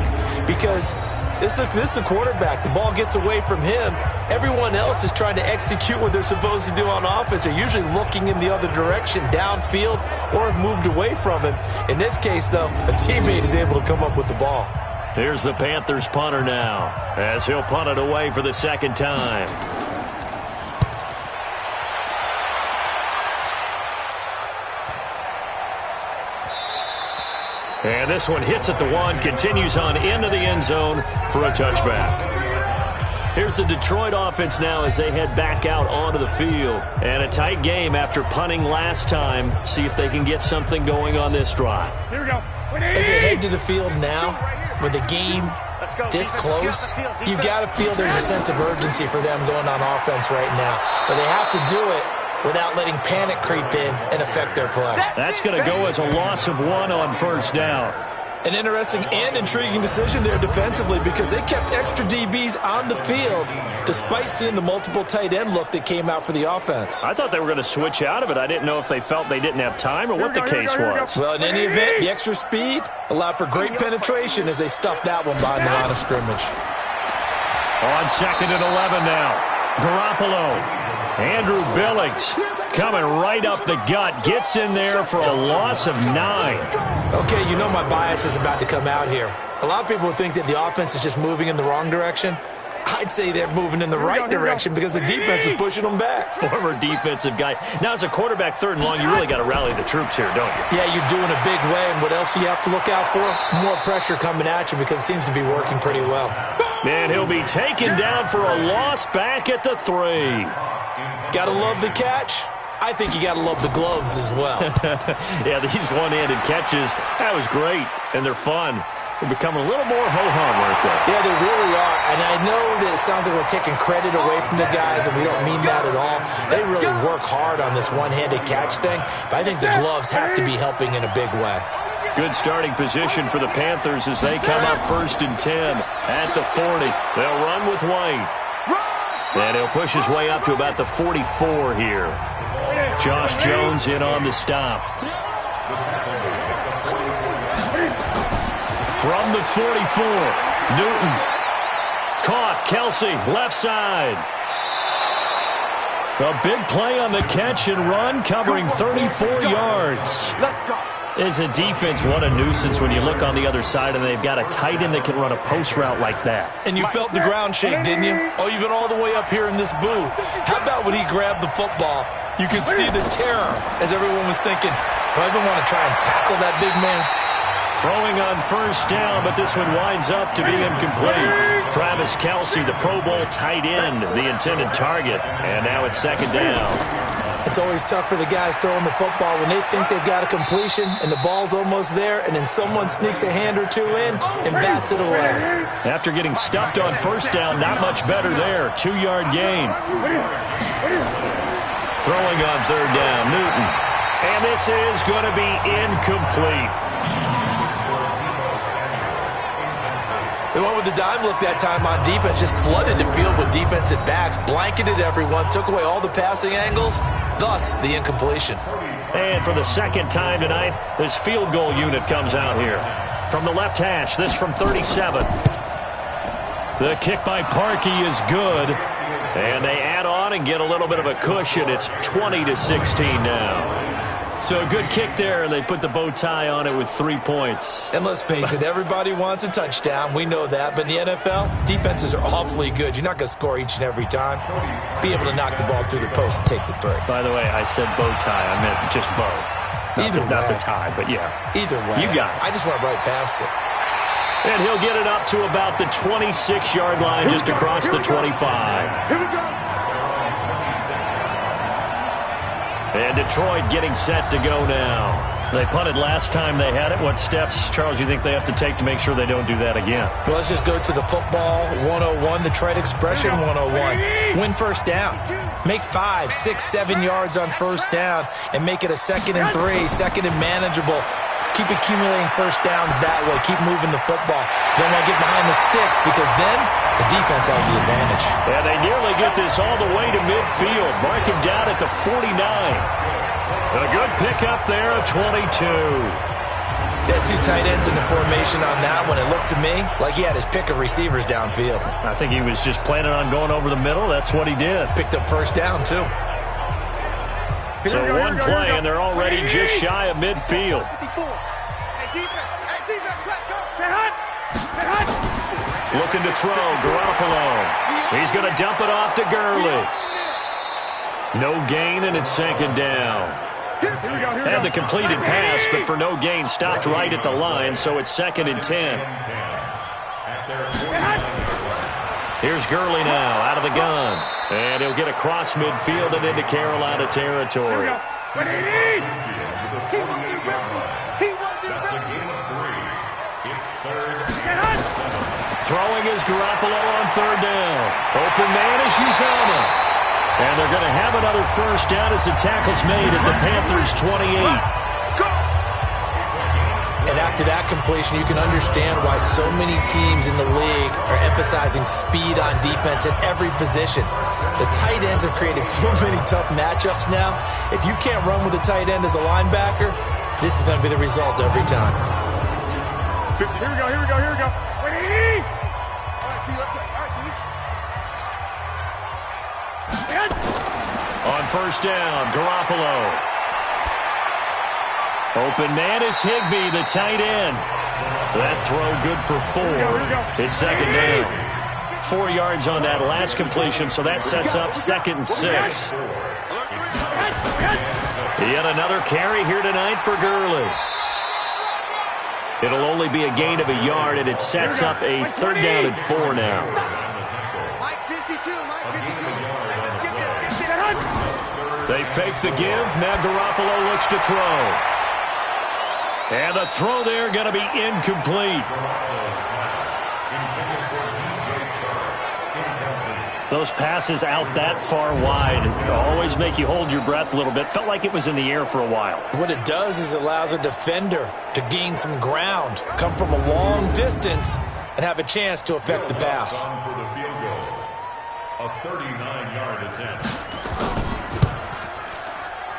because this is the quarterback. The ball gets away from him. Everyone else is trying to execute what they're supposed to do on offense. They're usually looking in the other direction, downfield, or have moved away from him. In this case, though, a teammate is able to come up with the ball. Here's the Panthers punter now, as he'll punt it away for the second time. And this one hits at the 1, continues on into the end zone for a touchback. Here's the Detroit offense now as they head back out onto the field. And a tight game after punting last time. See if they can get something going on this drive. Here we go. As they head to the field now, with the game this close, you got to feel there's a sense of urgency for them going on offense right now. But they have to do it without letting panic creep in and affect their play. That's going to go as a loss of 1 on first down. An interesting and intriguing decision there defensively because they kept extra DBs on the field despite seeing the multiple tight end look that came out for the offense. I thought they were going to switch out of it. I didn't know if they felt they didn't have time or what the case was. Well, in any event, the extra speed allowed for great penetration as they stuffed that one behind the line of scrimmage. On 2nd and 11 now. Garoppolo. Andrew Billings coming right up the gut. Gets in there for a loss of 9. Okay, you know my bias is about to come out here. A lot of people think that the offense is just moving in the wrong direction. I'd say they're moving in the right direction because the defense is pushing them back. Former defensive guy. Now, as a quarterback, 3rd and long, you really got to rally the troops here, don't you? Yeah, you're doing a big way, and what else do you have to look out for? More pressure coming at you because it seems to be working pretty well. And he'll be taken down for a loss back at the 3. Gotta love the catch. I think you gotta love the gloves as well. Yeah, these one-handed catches, that was great, and they're fun. They're becoming a little more ho-hum right there. Yeah, they really are, and I know that it sounds like we're taking credit away from the guys, and we don't mean that at all. They really work hard on this one-handed catch thing, but I think the gloves have to be helping in a big way. Good starting position for the Panthers as they come up 1st and 10 at the 40. They'll run with White. And he'll push his way up to about the 44 here. Josh Jones in on the stop. From the 44, Newton. Caught, Kelsey, left side. A big play on the catch and run, covering 34 yards. Let's go. As a defense, what a nuisance when you look on the other side and they've got a tight end that can run a post route like that. And you felt the ground shake, didn't you? Oh, you've been all the way up here in this booth. How about when he grabbed the football? You could see the terror as everyone was thinking, probably want to try and tackle that big man. Throwing on first down, but this one winds up to be incomplete. Travis Kelsey, the Pro Bowl tight end, the intended target. And now it's 2nd down. It's always tough for the guys throwing the football when they think they've got a completion and the ball's almost there, and then someone sneaks a hand or two in and bats it away. After getting stuffed on first down, not much better there. 2-yard gain. Throwing on 3rd down, Newton. And this is going to be incomplete. They went with the dime look that time on defense, just flooded the field with defensive backs, blanketed everyone, took away all the passing angles, thus the incompletion. And for the 2nd time tonight, this field goal unit comes out here. From the left hash, this from 37. The kick by Parkey is good. And they add on and get a little bit of a cushion. It's 20-16 now. So a good kick there, and they put the bow tie on it with 3 points. And let's face it, everybody wants a touchdown. We know that. But in the NFL, defenses are awfully good. You're not going to score each and every time. Be able to knock the ball through the post and take the 3. By the way, I said bow tie. I meant just bow. Not the tie, but yeah. Either way. You got it. I just went right past it. And he'll get it up to about the 26-yard line, just across the 25. Here we go. And Detroit getting set to go now. They punted last time they had it. What steps, Charles, you think they have to take to make sure they don't do that again? Well, let's just go to the football 101, the trade expression 101. Win first down. Make 5, 6, 7 yards on first down and make it a 2nd and 3, 2nd and manageable. Keep accumulating first downs that way. Keep moving the football. Don't want to get behind the sticks because then the defense has the advantage. And they nearly get this all the way to midfield. Mark him down at the 49. A good pickup there, a 22. They had 2 tight ends in the formation on that one. It looked to me like he had his pick of receivers downfield. I think he was just planning on going over the middle. That's what he did. Picked up first down, too. So one play, and they're already just shy of midfield. Looking to throw, Garoppolo. He's going to dump it off to Gurley. No gain, and it's 2nd down. And the completed pass, but for no gain, stopped right at the line, so it's 2nd and 10. Here's Gurley now, out of the gun. And he'll get across midfield and into Carolina territory. That's a gain of 3. It's 3rd and 7. Throwing is Garoppolo on 3rd down. Open man is Uzomah. And they're going to have another first down as the tackle's made at the Panthers' 28. And after that completion, you can understand why so many teams in the league are emphasizing speed on defense at every position. The tight ends have created so many tough matchups now. If you can't run with a tight end as a linebacker, this is going to be the result every time. Here we go. Wait. On first down, Garoppolo. Open man is Higbee, the tight end. That throw good for 4. It's 2nd down. 4 yards on that last completion, so that sets up 2nd and 6. Yet another carry here tonight for Gurley. It'll only be a gain of a yard, and it sets up a 3rd down and 4 now. Mike 52. They fake the give. Now Garoppolo looks to throw. And the throw there going to be incomplete. Those passes out that far wide always make you hold your breath a little bit. Felt like it was in the air for a while. What it does is it allows a defender to gain some ground, come from a long distance, and have a chance to affect the pass. For the field goal, a 39-yard attempt.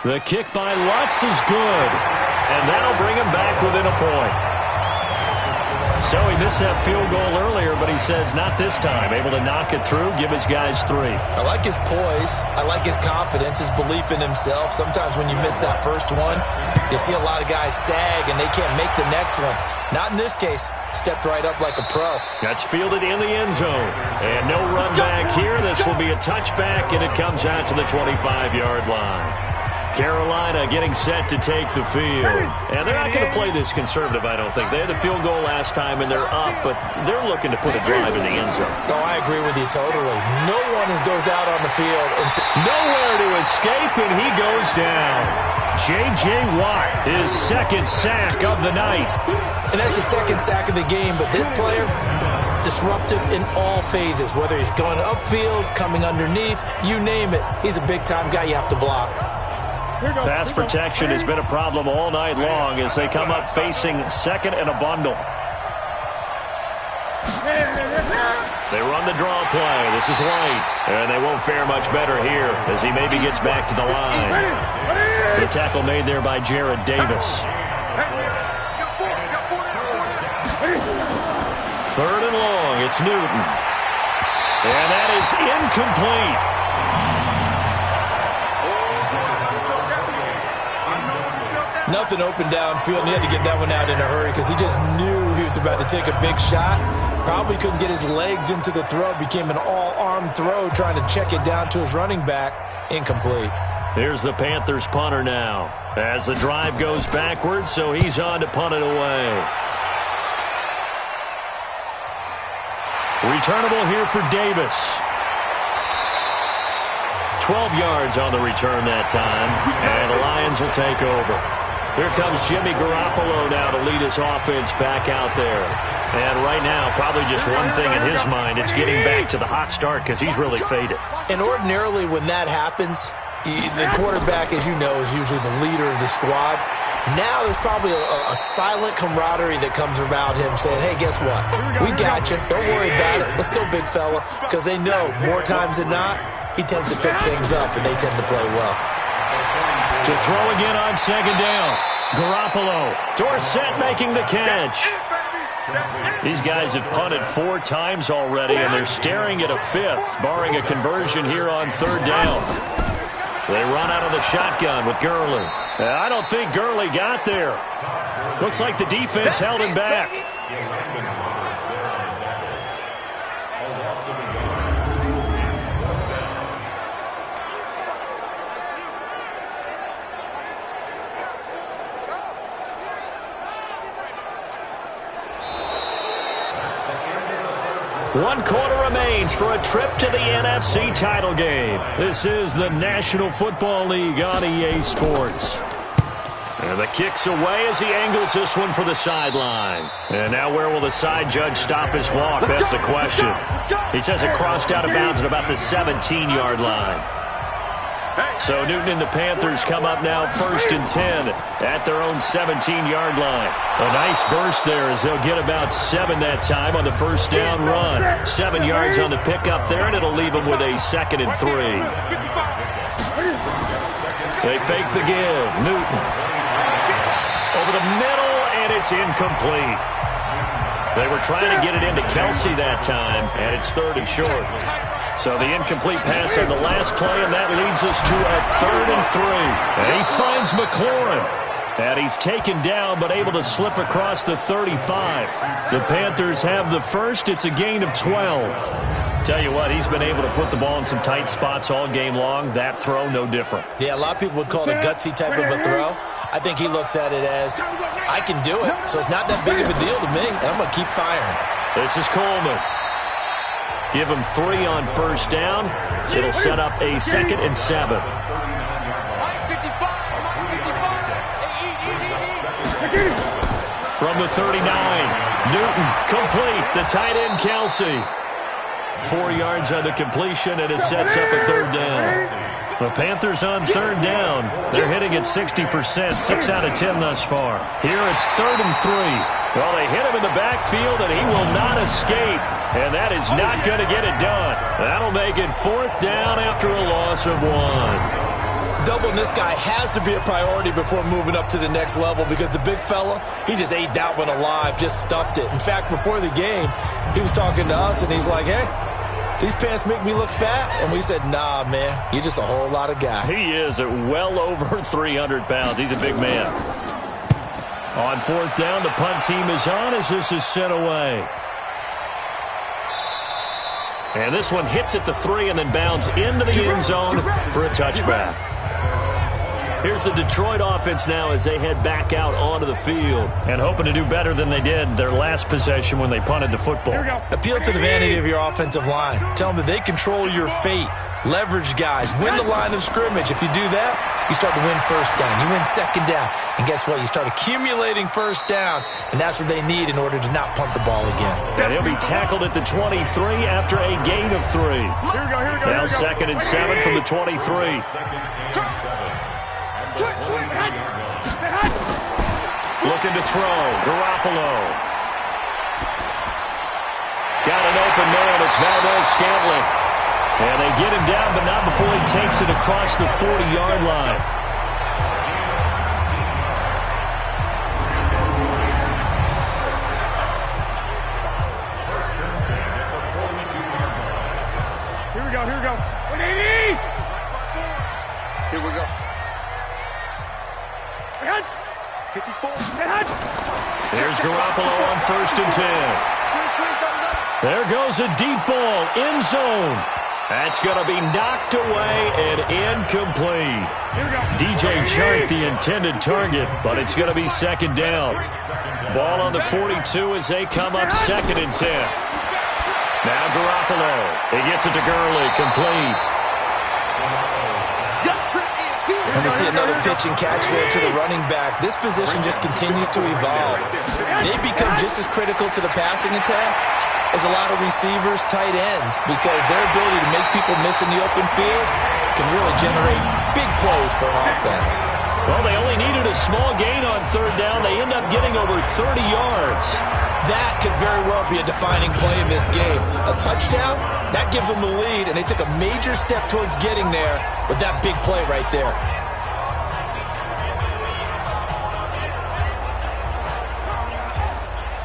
The kick by Lutz is good. And that'll bring him back within a point. So he missed that field goal earlier, but he says not this time. Able to knock it through, give his guys 3. I like his poise. I like his confidence, his belief in himself. Sometimes when you miss that first one, you see a lot of guys sag and they can't make the next one. Not in this case. Stepped right up like a pro. That's fielded in the end zone. And no run back here. This will be a touchback, and it comes out to the 25-yard line. Carolina getting set to take the field. And they're not going to play this conservative, I don't think. They had the field goal last time, and they're up, but they're looking to put a drive in the end zone. Oh, I agree with you totally. No one goes out on the field and nowhere to escape, and he goes down. J.J. Watt, his 2nd sack of the night. And that's the 2nd sack of the game, but this player, disruptive in all phases, whether he's going upfield, coming underneath, you name it. He's a big-time guy you have to block. Pass protection has been a problem all night long as they come up facing 2nd and a bundle. They run the draw play. This is White. And they won't fare much better here as he maybe gets back to the line. The tackle made there by Jared Davis. 3rd and long. It's Newton. And that is incomplete. Nothing open downfield, and he had to get that one out in a hurry because he just knew he was about to take a big shot. Probably couldn't get his legs into the throw. Became an all-arm throw trying to check it down to his running back. Incomplete. Here's the Panthers punter now as the drive goes backwards, so he's on to punt it away. Returnable here for Davis. 12 yards on the return that time, and the Lions will take over. Here comes Jimmy Garoppolo now to lead his offense back out there. And right now, probably just one thing in his mind, it's getting back to the hot start because he's really faded. And ordinarily when that happens, the quarterback, as you know, is usually the leader of the squad. Now there's probably a silent camaraderie that comes about him saying, hey, guess what? We got you. Don't worry about it. Let's go, big fella. Because they know more times than not, he tends to pick things up, and they tend to play well. To throw again on 2nd down. Garoppolo. Dorsett making the catch. These guys have punted 4 times already, and they're staring at a 5th, barring a conversion here on 3rd down. They run out of the shotgun with Gurley. I don't think Gurley got there. Looks like the defense held him back. 1 quarter remains for a trip to the NFC title game. This is the National Football League on EA Sports. And the kick's away as he angles this one for the sideline. And now where will the side judge stop his walk? That's the question. He says it crossed out of bounds at about the 17-yard line. So Newton and the Panthers come up now 1st and 10 at their own 17-yard line. A nice burst there as they'll get about 7 that time on the first down run. 7 yards on the pickup there, and it'll leave them with a 2nd and 3. They fake the give. Newton over the middle, and it's incomplete. They were trying to get it into Kelsey that time, and it's 3rd and short. So the incomplete pass on the last play, and that leads us to a 3rd and 3. And he finds McLaurin. And he's taken down, but able to slip across the 35. The Panthers have the first. It's a gain of 12. Tell you what, he's been able to put the ball in some tight spots all game long. That throw, no different. Yeah, a lot of people would call it a gutsy type of a throw. I think he looks at it as, I can do it, so it's not that big of a deal to me, and I'm going to keep firing. This is Coleman. Give him 3 on first down. It'll set up a 2nd and 7. From the 39, Newton complete. The tight end, Kelsey. 4 yards on the completion, and it sets up a 3rd down. The Panthers on 3rd down. They're hitting at 60%, 6 out of 10 thus far. Here it's 3rd and 3. Well, they hit him in the backfield, and he will not escape. And that is not going to get it done. That'll make it 4th down after a loss of 1. Doubling this guy has to be a priority before moving up to the next level because the big fella, he just ate that one alive, just stuffed it. In fact, before the game, he was talking to us, and he's like, hey, these pants make me look fat. And we said, nah, man, you're just a whole lot of guy. He is at well over 300 pounds. He's a big man. On 4th down, the punt team is on as this is sent away. And this one hits at the 3 and then bounds into the end zone for a touchback. Here's the Detroit offense now as they head back out onto the field and hoping to do better than they did their last possession when they punted the football. Appeal to the vanity of your offensive line. Tell them that they control your fate. Leverage guys. Win the line of scrimmage. If you do that, you start to win first down. You win 2nd down. And guess what? You start accumulating first downs, and that's what they need in order to not punt the ball again. And he'll be tackled at the 23 after a gain of 3. Now 2nd and 7 from the 23. Looking to throw. Garoppolo. Got an open man. It's Valdez-Scantling. And they get him down, but not before he takes it across the 40-yard line. Here we go, here we go. 180! Here we go. 54. There's Garoppolo on 1st and 10. There goes a deep ball, end zone. That's going to be knocked away and incomplete. DJ Chark, the intended target, but it's going to be 2nd down. Ball on the 42 as they come up 2nd and 10. Now Garoppolo. He gets it to Gurley, complete. And we see another pitch and catch there to the running back. This position just continues to evolve. They become just as critical to the passing attack as a lot of receivers, tight ends, because their ability to make people miss in the open field can really generate big plays for an offense. Well, they only needed a small gain on 3rd down. They end up getting over 30 yards. That could very well be a defining play in this game. A touchdown, that gives them the lead, and they took a major step towards getting there with that big play right there.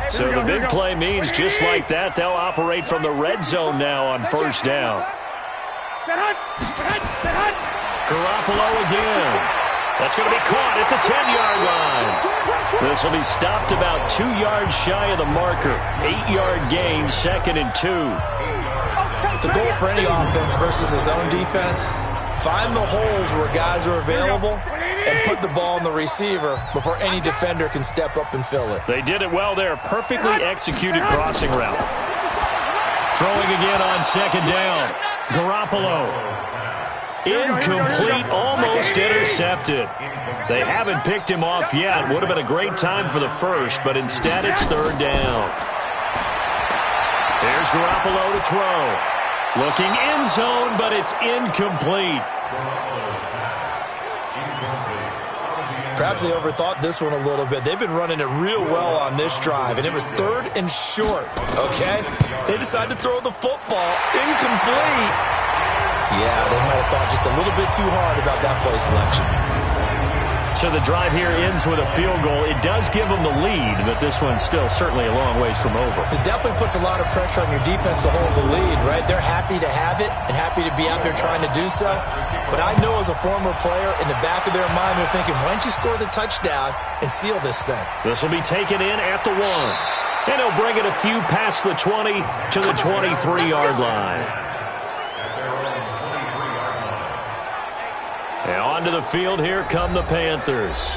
So the big play means just like that, they'll operate from the red zone now on 1st down. Garoppolo again. That's going to be caught at the 10-yard line. This will be stopped about 2 yards shy of the marker. 8-yard gain, 2nd and 2. The goal for any offense versus his own defense, find the holes where guys are available and put the ball in the receiver before any defender can step up and fill it. They did it well there. Perfectly executed crossing route. Throwing again on second down. Garoppolo. Incomplete, almost intercepted. They haven't picked him off yet. Would have been a great time for the first, but instead it's third down. There's Garoppolo to throw. Looking end zone, but it's incomplete. Perhaps they overthought this one a little bit. They've been running it real well on this drive, and it was third and short, okay? They decided to throw the football. Incomplete. Yeah, they might have thought just a little bit too hard about that play selection. So the drive here ends with a field goal. It does give them the lead, but this one's still certainly a long ways from over. It definitely puts a lot of pressure on your defense to hold the lead, right? They're happy to have it and happy to be out there trying to do so. But I know as a former player, in the back of their mind, they're thinking, why don't you score the touchdown and seal this thing? This will be taken in at the 1. And he'll bring it a few past the 20 to the 23-yard line. And onto the field, here come the Panthers.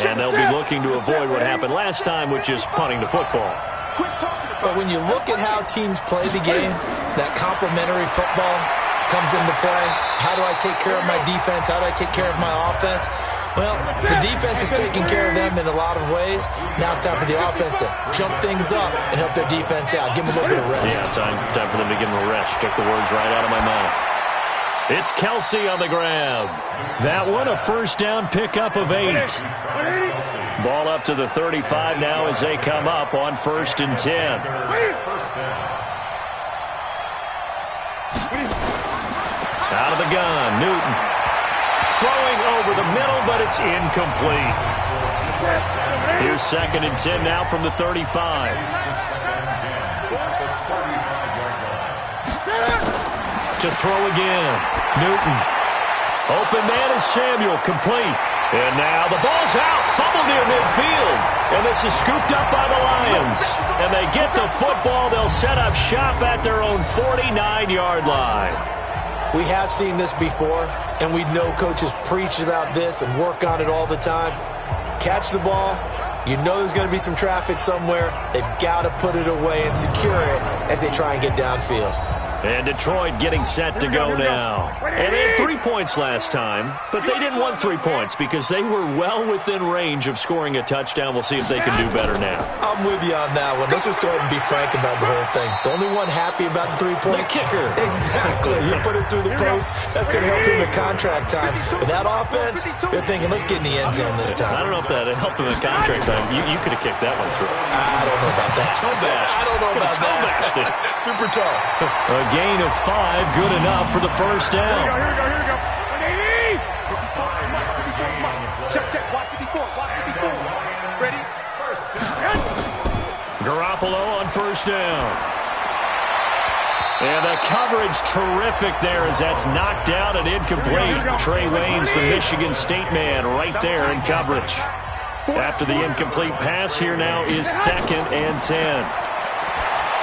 And they'll be looking to avoid what happened last time, which is punting the football. But when you look at how teams play the game, that complementary football comes into play. How do I take care of my defense? How do I take care of my offense? Well, the defense is taking care of them in a lot of ways. Now it's time for the offense to jump things up and help their defense out. Give them a little bit of rest. Yeah, it's time for them to give them a rest. Took the words right out of my mouth. It's Kelsey on the grab. That one, a first down pickup of 8. Ball up to the 35 now as they come up on 1st and 10. Out of the gun, Newton. Throwing over the middle, but it's incomplete. Here's 2nd and 10 now from the 35. To throw again. Newton. Open man is Samuel. Complete. And now the ball's out. Fumble near midfield. And this is scooped up by the Lions. And they get the football. They'll set up shop at their own 49-yard line. We have seen this before, and we know coaches preach about this and work on it all the time. Catch the ball. You know there's going to be some traffic somewhere. They've got to put it away and secure it as they try and get downfield. And Detroit getting set to go now. And they had 3 points last time, but they didn't want 3 points because they were well within range of scoring a touchdown. We'll see if they can do better now. I'm with you on that one. Let's just go ahead and be frank about the whole thing. The only one happy about the 3-point. The kicker. Exactly. You put it through the post. That's going to help him at contract time. But that offense, they're thinking, let's get in the end zone this time. I don't know if that helped him at contract time. You could have kicked that one through. I don't know about that. Toe bash. I don't know about that. Super toe. A gain of 5, good enough for the first down. Here we go. Check. Watch 54. Ready? First down. Garoppolo on first down. And the coverage terrific there as that's knocked down and incomplete. Trey Waynes, the Michigan State man, right there in coverage. After the incomplete pass, here now is 2nd and 10.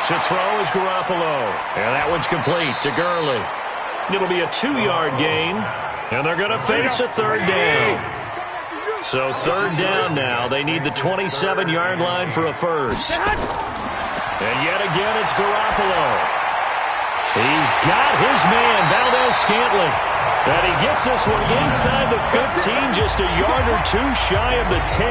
To throw is Garoppolo. And that one's complete to Gurley. It'll be a 2-yard gain. And they're going to face a third down. So third down now. They need the 27-yard line for a first. And yet again, it's Garoppolo. He's got his man, Valdez-Scantling. And he gets this one inside the 15, just a yard or two shy of the 10.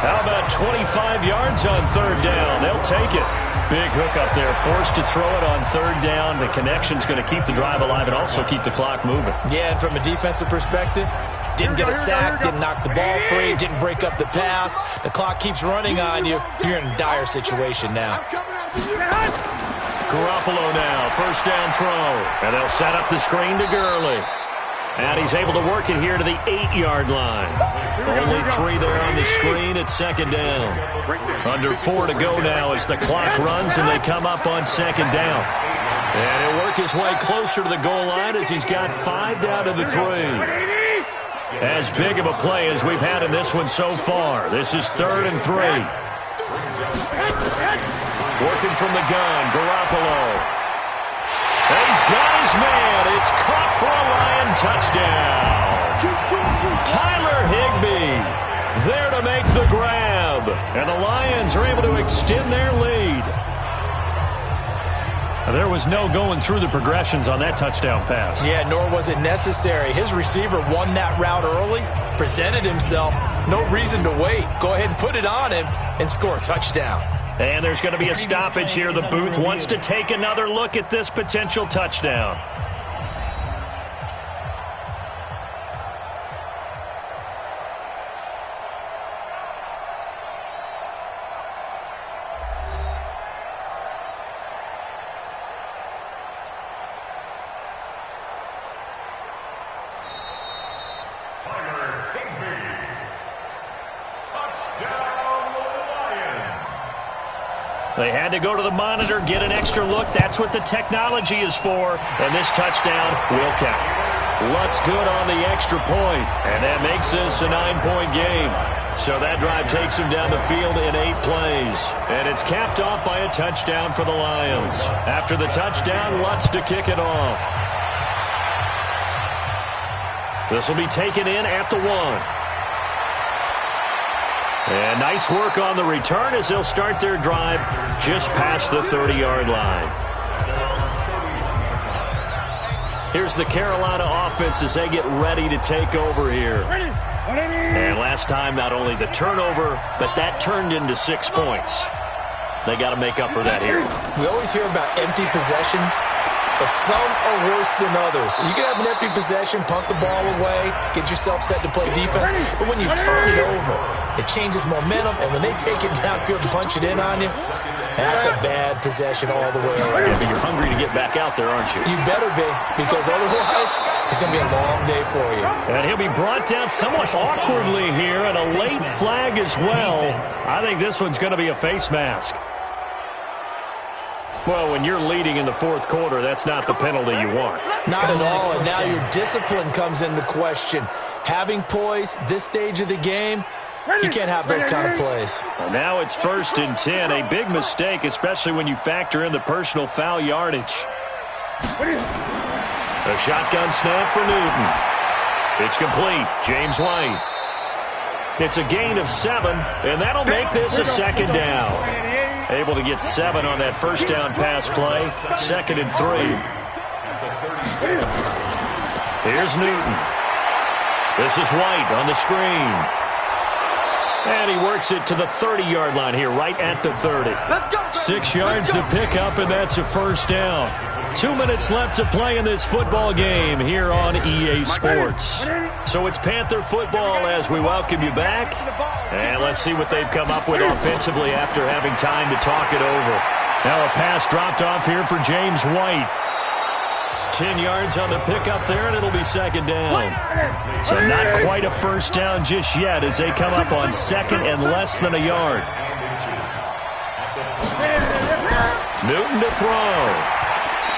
How about 25 yards on third down? They'll take it. Big hook up there, forced to throw it on third down. The connection's going to keep the drive alive and also keep the clock moving. Yeah, and from a defensive perspective, didn't get a sack, didn't knock the ball free, didn't break up the pass. The clock keeps running on you. You're in a dire situation now. Garoppolo now, first down throw. And they'll set up the screen to Gurley. And he's able to work it here to the 8-yard line. Only 3 there on the screen at second down. Under 4 to go now as the clock runs and they come up on second down. And he'll work his way closer to the goal line as he's got 5 down to the 3. As big of a play as we've had in this one so far. This is 3rd and 3. Working from the gun, Garoppolo. He's got his man. It's caught for a Lion touchdown. Tyler Higbee there to make the grab. And the Lions are able to extend their lead. There was no going through the progressions on that touchdown pass. Yeah, nor was it necessary. His receiver won that route early, presented himself. No reason to wait. Go ahead and put it on him and score a touchdown. And there's going to be a stoppage here. The booth wants to take another look at this potential touchdown. They had to go to the monitor, get an extra look. That's what the technology is for. And this touchdown will count. Luck's good on the extra point, and that makes this a 9-point game. So that drive takes them down the field in 8 plays. And it's capped off by a touchdown for the Lions. After the touchdown, Lutz to kick it off. This will be taken in at the 1. And nice work on the return as they'll start their drive just past the 30-yard line. Here's the Carolina offense as they get ready to take over here. And last time, not only the turnover, but that turned into 6 points. They got to make up for that here. We always hear about empty possessions, but some are worse than others. You can have an empty possession, punt the ball away, get yourself set to play defense, but when you turn it over, it changes momentum, and when they take it downfield and punch it in on you, that's a bad possession all the way around. Yeah, but you're hungry to get back out there, aren't you? You better be, because otherwise it's going to be a long day for you. And he'll be brought down somewhat awkwardly here, and a late flag as well. I think this one's going to be a face mask. Well, when you're leading in the 4th quarter, that's not the penalty you want. Not at all, and now your discipline comes into question. Having poise this stage of the game, you can't have those kind of plays. Well, now it's 1st and 10, a big mistake, especially when you factor in the personal foul yardage. A shotgun snap for Newton. It's complete. James White. It's a gain of 7, and that'll make this a 2nd down. Able to get 7 on that 1st down pass play. 2nd and 3. Here's Newton. This is White on the screen. And he works it to the 30-yard line here, right at the 30. 6 yards to pick up, and that's a 1st down. 2 minutes left to play in this football game here on EA Sports. So it's Panther football as we welcome you back. And let's see what they've come up with offensively after having time to talk it over. Now a pass dropped off here for James White. 10 yards on the pickup there, and it'll be 2nd down. So not quite a 1st down just yet as they come up on 2nd and less than a yard. Newton to throw.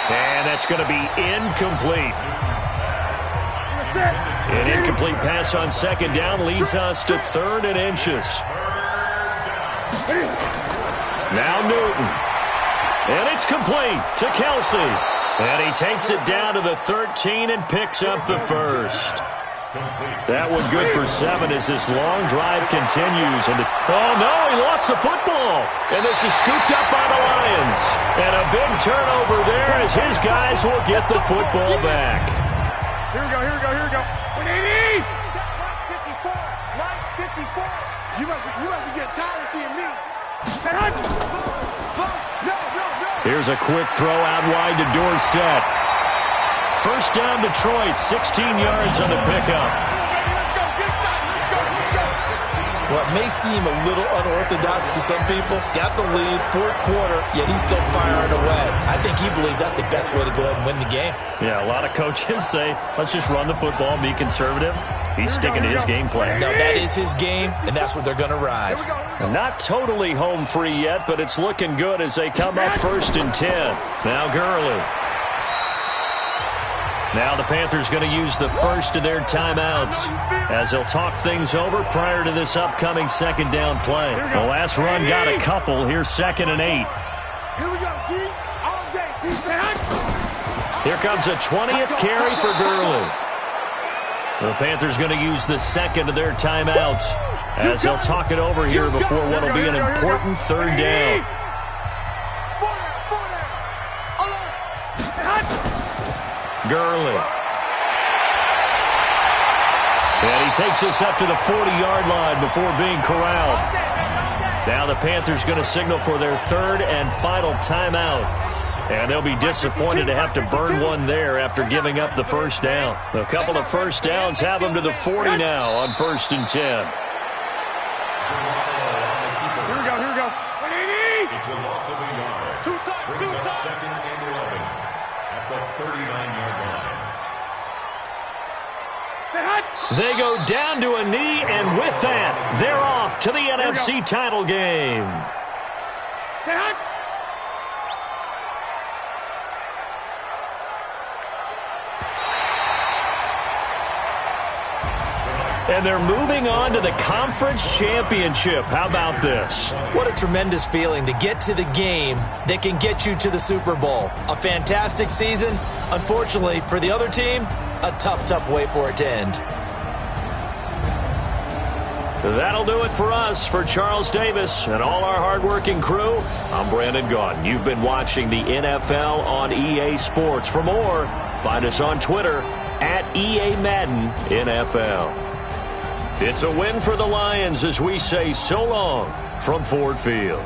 And that's going to be incomplete. An incomplete pass on 2nd down leads us to 3rd and inches. Now Newton. And it's complete to Kelsey. And he takes it down to the 13 and picks up the 1st. That one good for 7 as this long drive continues. And oh, no, he lost the football. And this is scooped up by the Lions. And a big turnover there as his guys will get the football back. Here we go, here we go, here we go. 180! Right 54. You must be getting tired of seeing me. Here's a quick throw out wide to Dorsett. 1st down Detroit, 16 yards on the pickup. Well, it may seem a little unorthodox to some people. Got the lead, 4th quarter, yet he's still firing away. I think he believes that's the best way to go ahead and win the game. Yeah, a lot of coaches say, let's just run the football, be conservative. He's sticking to his game plan. No, that is his game, and that's what they're going to ride. Not totally home free yet, but it's looking good as they come up 1st and 10. Now Gurley. Now the Panthers going to use the first of their timeouts as they'll talk things over prior to this upcoming 2nd down play. The last run got a couple. Here's 2nd and 8. Here we go, D. All day, defense. Here comes a 20th carry for Gurley. The Panthers going to use the 2nd of their timeouts as they'll talk it over here before what will be an important 3rd down. Gurley. And he takes us up to the 40-yard line before being corralled. Now the Panthers going to signal for their third and final timeout. And they'll be disappointed to have to burn one there after giving up the first down. A couple of first downs have them to the 40 now on 1st and 10. Here we go, here we go. 180! It's a loss of a yard. Two touch. Brings up 2nd and 11 at the 39-yard line. They go down to a knee, and with that, they're off to the NFC title game. And they're moving on to the conference championship. How about this? What a tremendous feeling to get to the game that can get you to the Super Bowl. A fantastic season. Unfortunately, for the other team, a tough way for it to end. That'll do it for us. For Charles Davis and all our hardworking crew, I'm Brandon Gaudin. You've been watching the NFL on EA Sports. For more, find us on Twitter at EA Madden NFL. It's a win for the Lions as we say so long from Ford Field.